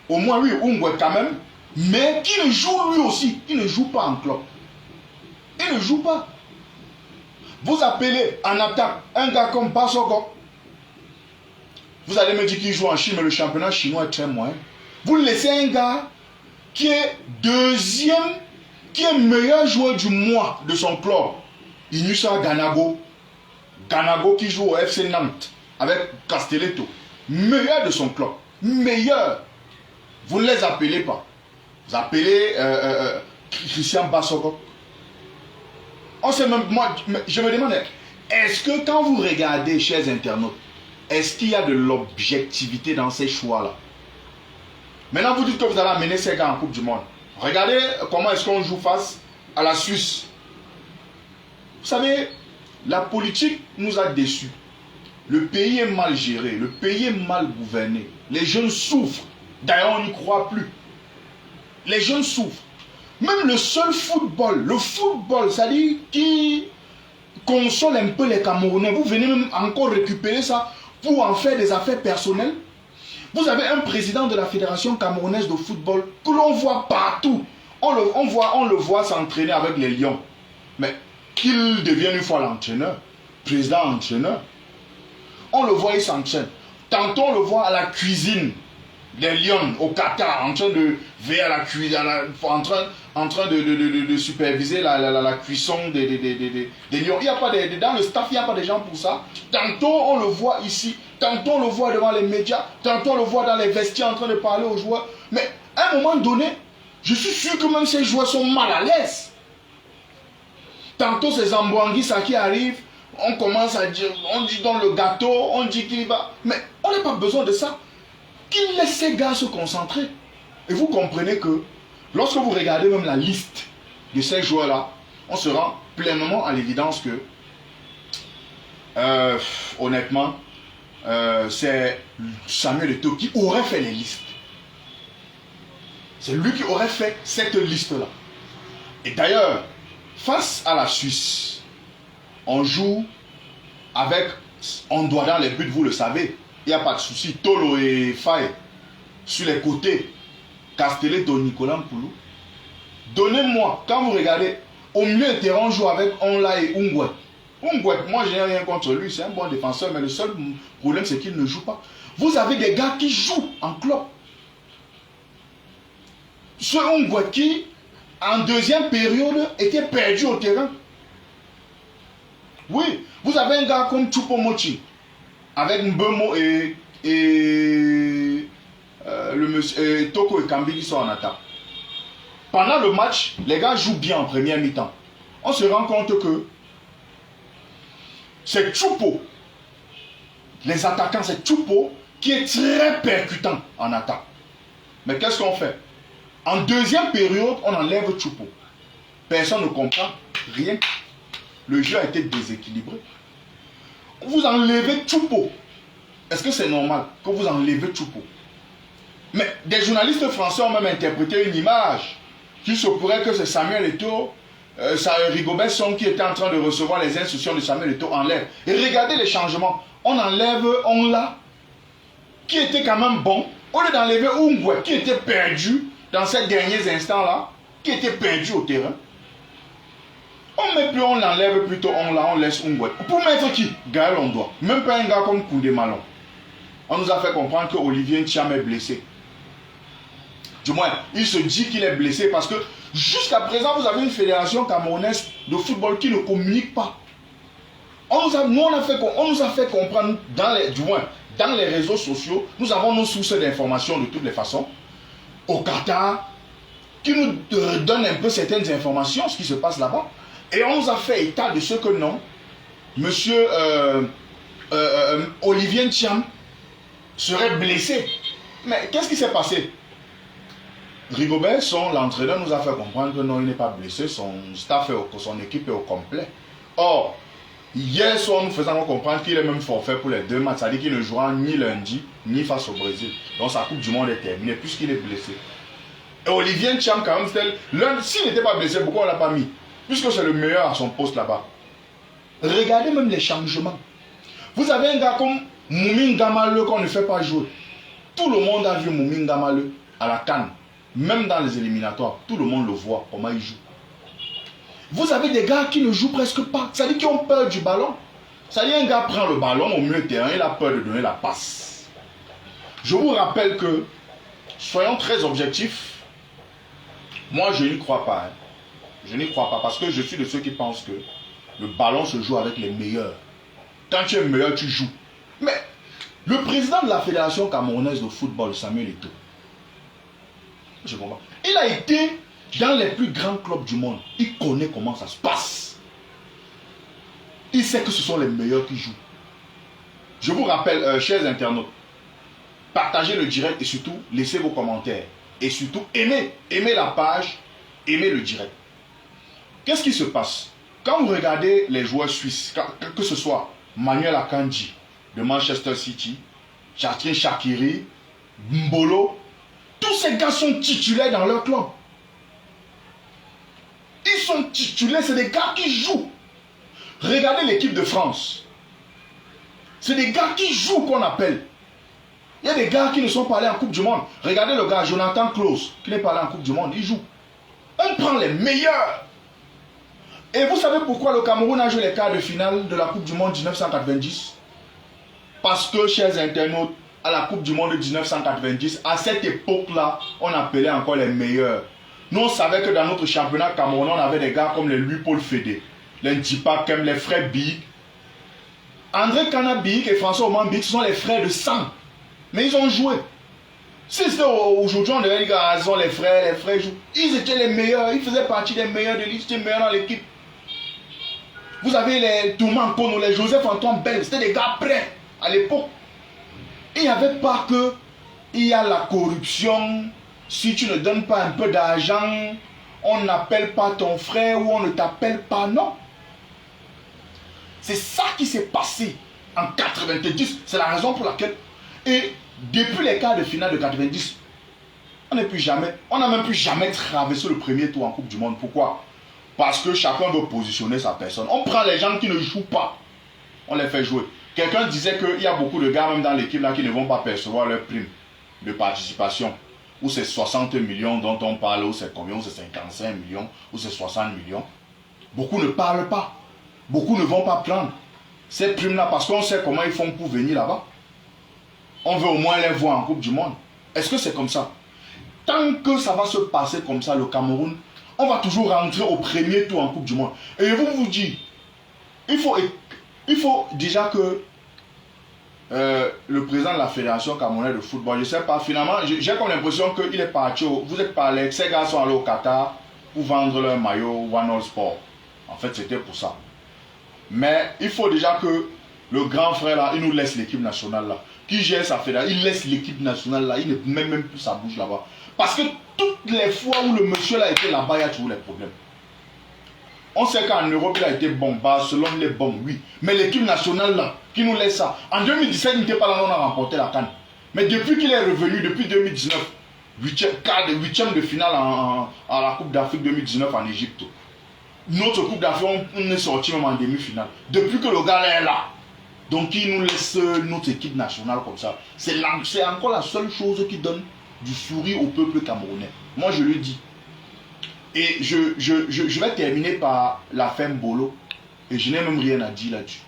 Au moins oui, Ungwet quand même. Mais qui ne joue lui aussi. Il ne joue pas en club. Il ne joue pas. Vous appelez en attaque un gars comme Basogo. Vous allez me dire qu'il joue en Chine, mais le championnat chinois est très moyen. Vous laissez un gars qui est deuxième, qui est meilleur joueur du mois de son club. Inusa Ganago. Ganago qui joue au FC Nantes avec Castelletto. Meilleur de son club. Meilleur. Vous ne les appelez pas. Vous appelez Christian Basogo. On sait même, moi, je me demande, est-ce que quand vous regardez, chers internautes, est-ce qu'il y a de l'objectivité dans ces choix-là? Maintenant, vous dites que vous allez amener ces gars en Coupe du Monde. Regardez comment est-ce qu'on joue face à la Suisse. Vous savez, la politique nous a déçus. Le pays est mal géré, le pays est mal gouverné. Les jeunes souffrent. D'ailleurs, on n'y croit plus. Les jeunes souffrent. Même le seul football, le football, c'est-à-dire qui console un peu les Camerounais. Vous venez même encore récupérer ça pour en faire des affaires personnelles. Vous avez un président de la Fédération camerounaise de football que l'on voit partout. On le voit s'entraîner avec les Lions. Mais qu'il devienne une fois l'entraîneur, président-entraîneur, on le voit, il s'entraîne. Tantôt on le voit à la cuisine des Lions au Qatar, en train de veiller à la cuisine, en train de superviser la cuisson des lions. Il y a pas dans le staff, il n'y a pas de gens pour ça. Tantôt on le voit ici, tantôt on le voit devant les médias, tantôt on le voit dans les vestiaires en train de parler aux joueurs. Mais à un moment donné, je suis sûr que même ces joueurs sont mal à l'aise. Tantôt ces Ambouanguissa qui arrivent, on commence à dire, on dit dans le gâteau, on dit qu'il va. Mais on n'a pas besoin de ça. Qu'il laisse ces gars se concentrer. Et vous comprenez que lorsque vous regardez même la liste de ces joueurs-là, on se rend pleinement à l'évidence que, honnêtement, c'est Samuel Eto'o qui aurait fait les listes. C'est lui qui aurait fait cette liste-là. Et d'ailleurs, face à la Suisse, on joue avec, on doit dans les buts, vous le savez. Il n'y a pas de souci. Tolo et Faye sur les côtés. Castelletto, Nicolas Mpoulou. Donnez-moi, quand vous regardez, au milieu de terrain, on joue avec Onla et Ungwet. Ungwet, moi je n'ai rien contre lui, c'est un bon défenseur, mais le seul problème c'est qu'il ne joue pas. Vous avez des gars qui jouent en club. Ce Ungwet qui, en deuxième période, était perdu au terrain. Oui, vous avez un gars comme Choupo-Moting, avec Mbemo et le monsieur, Toko et Kambi qui sont en attaque. Pendant le match, les gars jouent bien en première mi-temps. On se rend compte que c'est Choupo, les attaquants, c'est Choupo qui est très percutant en attaque. Mais qu'est-ce qu'on fait? En deuxième période, on enlève Choupo. Personne ne comprend rien. Le jeu a été déséquilibré. Vous enlevez Choupo. Est-ce que c'est normal que vous enlevez Choupo? Mais des journalistes français ont même interprété une image qu'il se pourrait que c'est Samuel Eto'o, Rigobert Song qui était en train de recevoir les instructions de Samuel Eto'o enlève. Et regardez les changements. On enlève Onla, qui était quand même bon, au lieu d'enlever Ungwe, qui était perdu dans ces derniers instants-là, qui était perdu au terrain. On met plus, on l'enlève plutôt, on laisse Ungwe. Pour mettre qui? Gaël Ondoa. Même pas un gars comme Koundé Malon. On nous a fait comprendre que Olivier Nthiam est blessé. Du moins, il se dit qu'il est blessé parce que jusqu'à présent, vous avez une fédération camerounaise de football qui ne communique pas. On nous a fait comprendre, dans les réseaux sociaux, nous avons nos sources d'informations de toutes les façons. Au Qatar, qui nous donne un peu certaines informations, ce qui se passe là-bas. Et on nous a fait état de ce que non, monsieur Olivier Nthiam serait blessé. Mais qu'est-ce qui s'est passé? Rigobert, l'entraîneur, nous a fait comprendre que non, il n'est pas blessé, son staff, son équipe est au complet. Or, hier soir, nous faisons comprendre qu'il est même forfait pour les 2 matchs, c'est-à-dire qu'il ne jouera ni lundi, ni face au Brésil. Donc sa Coupe du Monde est terminée, puisqu'il est blessé. Et Olivier Nthiam, quand même, s'il n'était pas blessé, pourquoi on ne l'a pas mis? Puisque c'est le meilleur à son poste là-bas. Regardez même les changements. Vous avez un gars comme Moumine Gamale qu'on ne fait pas jouer. Tout le monde a vu Moumine Gamale à la CAN. Même dans les éliminatoires, tout le monde le voit, comment il joue. Vous avez des gars qui ne jouent presque pas. C'est-à-dire qui ont peur du ballon. C'est-à-dire un gars prend le ballon au milieu de terrain, il a peur de donner la passe. Je vous rappelle que, soyons très objectifs, moi je n'y crois pas. Je n'y crois pas parce que je suis de ceux qui pensent que le ballon se joue avec les meilleurs. Quand tu es meilleur, tu joues. Mais le président de la Fédération camerounaise de football, Samuel Eto'o, je comprends. Il a été dans les plus grands clubs du monde. Il connaît comment ça se passe. Il sait que ce sont les meilleurs qui jouent. Je vous rappelle, chers internautes, partagez le direct et surtout, laissez vos commentaires. Et surtout, aimez la page, aimez le direct. Qu'est-ce qui se passe? Quand vous regardez les joueurs suisses, que ce soit Manuel Akanji de Manchester City, Jacqueline Shaqiri, Mbolo, tous ces gars sont titulaires dans leur club. Ils sont titulaires, c'est des gars qui jouent. Regardez l'équipe de France. C'est des gars qui jouent qu'on appelle. Il y a des gars qui ne sont pas allés en Coupe du Monde. Regardez le gars Jonathan Klaus, qui n'est pas allé en Coupe du Monde, il joue. On prend les meilleurs. Et vous savez pourquoi le Cameroun a joué les quarts de finale de la Coupe du Monde 1990? Parce que, chers internautes, à la Coupe du Monde de 1990, à cette époque-là, on appelait encore les meilleurs. Nous, on savait que dans notre championnat camerounais, on avait des gars comme les Louis-Paul Fédé, les Ndipa Kem, les frères Big. André Canabik et François Oman Big, ce sont les frères de sang. Mais ils ont joué. Si c'était aujourd'hui, on devait dire qu'ils sont les frères jouent. Ils étaient les meilleurs, ils faisaient partie des meilleurs de l'équipe, ils étaient meilleurs dans l'équipe. Vous avez les Tourman Kono, les Joseph-Antoine Bell, c'était des gars prêts à l'époque. Il n'y avait pas que il y a la corruption. Si tu ne donnes pas un peu d'argent, on n'appelle pas ton frère ou on ne t'appelle pas, non. C'est ça qui s'est passé en 90. C'est la raison pour laquelle, et depuis les quarts de finale de 90, on n'a même plus jamais traversé le premier tour en Coupe du Monde. Pourquoi? Parce que chacun veut positionner sa personne. On prend les gens qui ne jouent pas, on les fait jouer. Quelqu'un disait qu'il y a beaucoup de gars même dans l'équipe là qui ne vont pas percevoir leur prime de participation. Ou c'est 60 millions dont on parle, ou c'est combien, ou c'est 55 millions, ou c'est 60 millions. Beaucoup ne parlent pas. Beaucoup ne vont pas prendre ces primes-là parce qu'on sait comment ils font pour venir là-bas. On veut au moins les voir en Coupe du Monde. Est-ce que c'est comme ça? Tant que ça va se passer comme ça, le Cameroun, on va toujours rentrer au premier tour en Coupe du Monde. Et je vous dis, il faut déjà que le président de la Fédération camerounaise de football, je ne sais pas, finalement, j'ai comme l'impression qu'il est parti, vous êtes parlé, ces gars sont allés au Qatar pour vendre leur maillot One All Sport. En fait, c'était pour ça. Mais il faut déjà que le grand frère là, il nous laisse l'équipe nationale là. Qui gère sa fédération, il laisse l'équipe nationale là, il ne met même plus sa bouche là-bas. Parce que toutes les fois où le monsieur là était là-bas, il y a toujours les problèmes. On sait qu'en Europe, il a été bon. Barcelone, il est bon, oui. Mais l'équipe nationale, là, qui nous laisse ça. En 2017, il n'était pas là, on a remporté la CAN. Mais depuis qu'il est revenu, depuis 2019, huitième de finale à la Coupe d'Afrique 2019 en Égypte. Notre Coupe d'Afrique, on est sorti même en demi-finale. Depuis que le gars est là. Donc, il nous laisse notre équipe nationale comme ça. C'est encore la seule chose qui donne du sourire au peuple camerounais. Moi, je le dis. Et je vais terminer par l'affaire Mbolo. Et je n'ai même rien à dire là-dessus.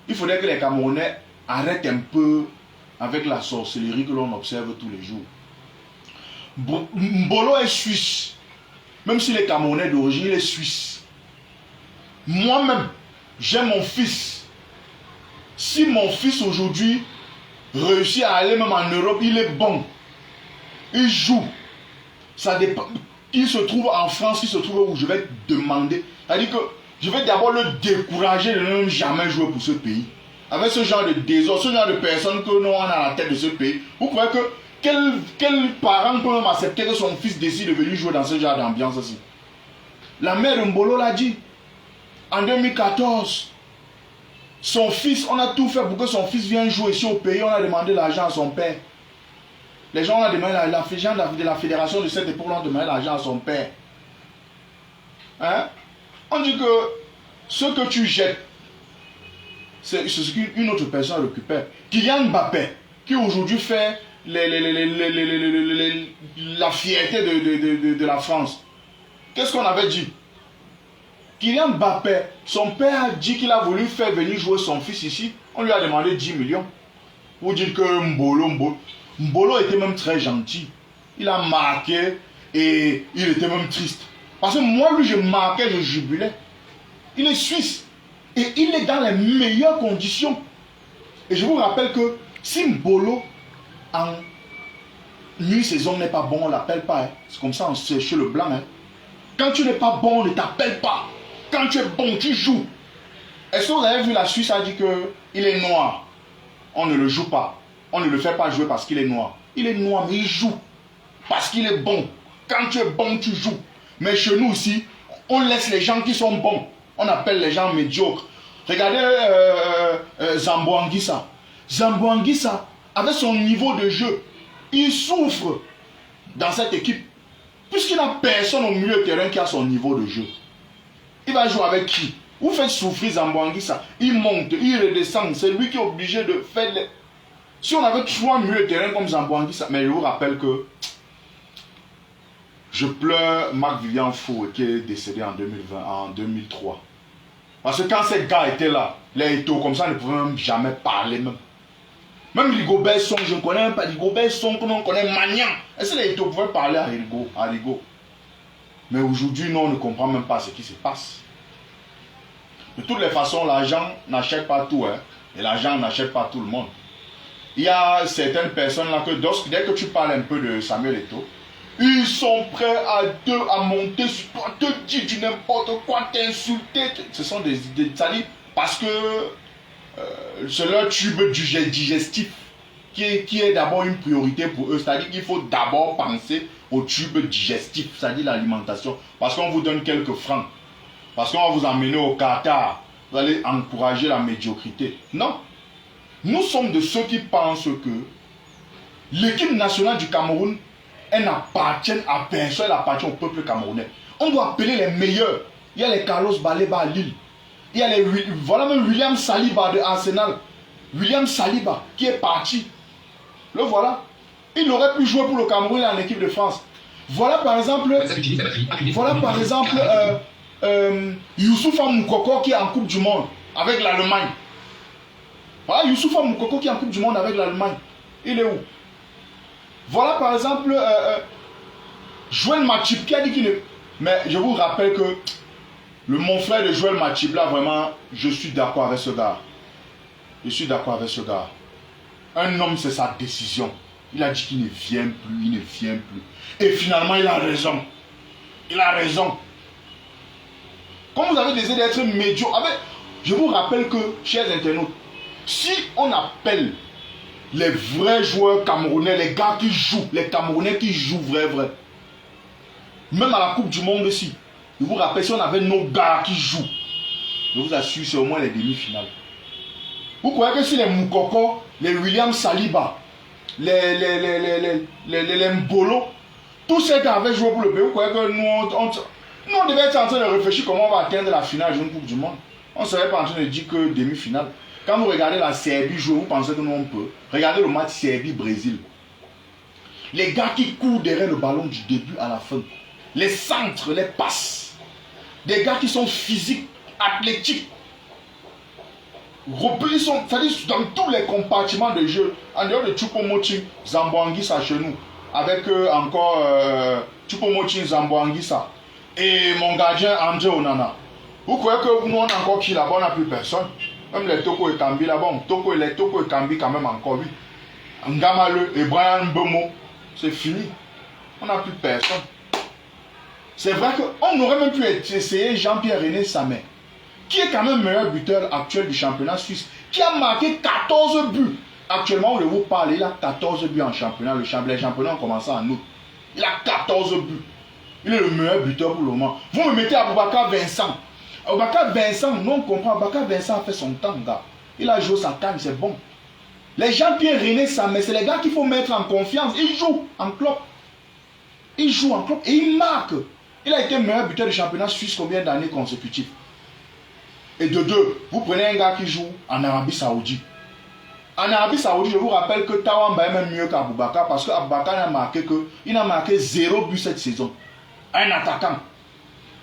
Il faudrait que les Camerounais arrêtent un peu avec la sorcellerie que l'on observe tous les jours. Mbolo est suisse. Même s'il est Camerounais d'origine, il est suisse. Moi-même, j'ai mon fils. Si mon fils aujourd'hui réussit à aller même en Europe, il est bon. Il joue. Ça dépend. Il se trouve en France, il se trouve où je vais demander. C'est-à-dire que je vais d'abord le décourager de ne même jamais jouer pour ce pays. Avec ce genre de désordre, ce genre de personnes que nous on a à la tête de ce pays. Vous croyez que quel parent peut même accepter que son fils décide de venir jouer dans ce genre d'ambiance aussi? La mère de Mbolo l'a dit. En 2014, son fils, on a tout fait pour que son fils vienne jouer ici au pays. On a demandé l'argent à son père. Les gens ont demandé, les gens de la fédération de cette époque ont demandé l'argent à son père. Hein? On dit que ce que tu jettes, c'est ce qu'une autre personne récupère. Kylian Mbappé, qui aujourd'hui fait la fierté de la France. Qu'est-ce qu'on avait dit? Kylian Mbappé, son père a dit qu'il a voulu faire venir jouer son fils ici. On lui a demandé 10 millions. Vous dites que Mbolo était même très gentil. Il a marqué et il était même triste. Parce que moi, lui, je marquais, je jubilais. Il est suisse. Et il est dans les meilleures conditions. Et je vous rappelle que si Mbolo, en une saison n'est pas bon, on ne l'appelle pas. Hein. C'est comme ça, on sait chez le blanc. Hein. Quand tu n'es pas bon, on ne t'appelle pas. Quand tu es bon, tu joues. Est-ce que vous avez vu la Suisse a dit qu'il est noir? On ne le joue pas. On ne le fait pas jouer parce qu'il est noir. Il est noir, mais il joue. Parce qu'il est bon. Quand tu es bon, tu joues. Mais chez nous aussi, on laisse les gens qui sont bons. On appelle les gens médiocres. Regardez Zambo Anguissa. Zambo Anguissa, avec son niveau de jeu, il souffre dans cette équipe. Puisqu'il n'a personne au milieu de terrain qui a son niveau de jeu. Il va jouer avec qui? Vous faites souffrir Zambo Anguissa. Il monte, il redescend. C'est lui qui est obligé de faire les... Si on avait 3 milieux de terrain comme Zambo Anguissa, mais je vous rappelle que je pleure Marc-Vivian Fou qui est décédé en 2003. Parce que quand ces gars étaient là, les Eto'o comme ça ne pouvaient même jamais parler même. Même Rigobert Song, je ne connais même pas Rigobert Song, que l'on connaît Magnan. Est-ce que les Eto'o pouvaient parler à Rigo? Mais aujourd'hui, non, on ne comprend même pas ce qui se passe. De toutes les façons, l'argent n'achète pas tout. Hein, et l'argent n'achète pas tout le monde. Il y a certaines personnes là que dès que tu parles un peu de Samuel Eto'o, ils sont prêts à monter sur toi, te dire du n'importe quoi, t'insulter. Ce sont des salis parce que c'est leur tube digestif qui est d'abord une priorité pour eux. C'est-à-dire qu'il faut d'abord penser au tube digestif, c'est-à-dire l'alimentation. Parce qu'on vous donne quelques francs. Parce qu'on va vous emmener au Qatar. Vous allez encourager la médiocrité. Non. Nous sommes de ceux qui pensent que l'équipe nationale du Cameroun, elle n'appartient à personne, elle appartient au peuple camerounais. On doit appeler les meilleurs. Il y a les Carlos Baleba à Lille. Il y a voilà même William Saliba de Arsenal. William Saliba qui est parti. Le voilà. Il aurait pu jouer pour le Cameroun en équipe de France. Voilà par exemple Youssoufa Moukoko qui est en Coupe du Monde avec l'Allemagne. Voilà Youssoufa Moukoko qui est en Coupe du Monde avec l'Allemagne. Il est où? Voilà par exemple Joël Matip qui a dit qu'il est... Mais je vous rappelle que mon frère de Joël Matip là vraiment, je suis d'accord avec ce gars. Je suis d'accord avec ce gars. Un homme c'est sa décision. Il a dit qu'il ne vient plus, il ne vient plus. Et finalement il a raison. Il a raison. Comme vous avez décidé d'être médiocre, je vous rappelle que, chers internautes, si on appelle les vrais joueurs camerounais, les gars qui jouent, les Camerounais qui jouent vrai, même à la Coupe du Monde aussi, Je vous rappelle, si on avait nos gars qui jouent, je vous assure, c'est au moins les demi-finales. Vous croyez que si les Moukoko, les William Saliba, les Mbolo, tous ces gars avaient joué pour le pays, vous croyez que nous, on devait être en train de réfléchir comment on va atteindre la finale d'une Coupe du Monde. On ne serait pas en train de dire que demi-finale. Quand vous regardez la Serbie jouer, vous pensez que nous on peut. Regardez le match Serbie-Brésil. Les gars qui courent derrière le ballon du début à la fin. Les centres, les passes. Des gars qui sont physiques, athlétiques. Ils sont, c'est-à-dire dans tous les compartiments de jeu. En dehors de Choupo-Moting, Zambo-Anguissa chez nous. Avec encore Choupo-Moting, Zambo-Anguissa. Et mon gardien André Onana. Vous croyez que nous on a encore qui là-bas, on n'a plus personne. Même les Toko et Kambi là-bas, les Toko et Kambi quand même encore oui. Ngamale et Brian Bemo, c'est fini. On n'a plus personne. C'est vrai qu'on aurait même pu essayer Jean-Pierre René Samet, qui est quand même meilleur buteur actuel du championnat suisse, qui a marqué 14 buts. Actuellement, on vous parle, il a 14 buts en championnat. Les championnats ont commencé en août. Il a 14 buts. Il est le meilleur buteur pour le moment. Vous me mettez Aboubakar Vincent. Aboubakar Vincent, non, on comprend. Aboubakar Vincent a fait son temps, gars. Il a joué sa canne, c'est bon. Les Jean-Pierre René Samet, c'est les gars qu'il faut mettre en confiance. Ils jouent en club. Ils jouent en club et ils marquent. Il a été meilleur buteur du championnat suisse combien d'années consécutives? Et de deux, vous prenez un gars qui joue en Arabie Saoudite. En Arabie Saoudite, je vous rappelle que Tawamba est même mieux qu'Aboubakar parce qu'Aboubakar n'a marqué 0 but cette saison. Un attaquant.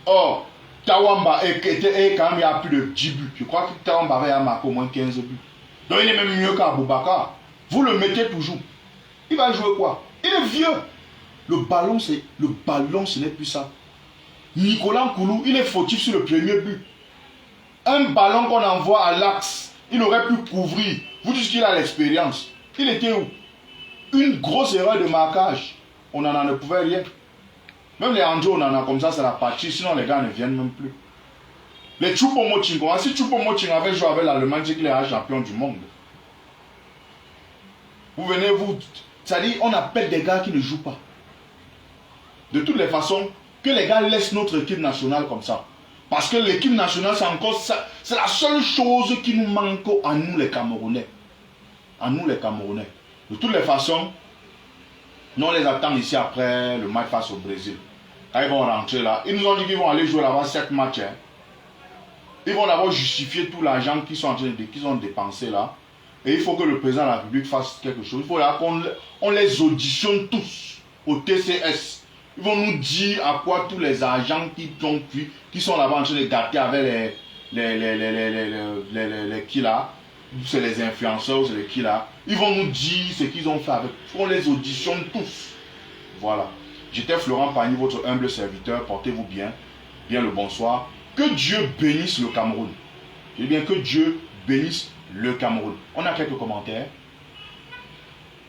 Or, Tawamba est quand même, il y a plus de 10 buts. Je crois que Tawamba avait marqué au moins 15 buts. Donc il est même mieux qu'Aboubakar. Vous le mettez toujours. Il va jouer quoi? Il est vieux. Le ballon, ce n'est plus ça. Nicolas Nkoulou, il est fautif sur le premier but. Un ballon qu'on envoie à l'axe, il aurait pu couvrir. Vous dites qu'il a l'expérience. Il était où? Une grosse erreur de marquage. On ne pouvait rien. Même les Andrew, on en a comme ça, c'est la partie. Sinon, les gars ne viennent même plus. Les Choupo-Moting, si Choupo-Moting avait joué avec l'Allemagne, c'est qu'il est champion du monde. Vous venez, c'est-à-dire, on appelle des gars qui ne jouent pas. De toutes les façons, que les gars laissent notre équipe nationale comme ça. Parce que l'équipe nationale, c'est la seule chose qui nous manque à nous les Camerounais. À nous les Camerounais. De toutes les façons, nous on les attend ici après le match face au Brésil. Quand ils vont rentrer là, ils nous ont dit qu'ils vont aller jouer là-bas 7 matchs. Hein. Ils vont d'abord justifier tout l'argent qu'ils ont dépensé là. Et il faut que le président de la République fasse quelque chose. Il faut qu'on les auditionne tous au TCS. Ils vont nous dire à quoi tous les agents qui sont là-bas en train de gâter avec les qui là, c'est les influenceurs, c'est les qui là. Ils vont nous dire ce qu'ils ont fait avec. On les auditionne tous. Voilà. J'étais Florent Pagny, votre humble serviteur. Portez-vous bien. Bien le bonsoir. Que Dieu bénisse le Cameroun. Je dis bien que Dieu bénisse le Cameroun. On a quelques commentaires.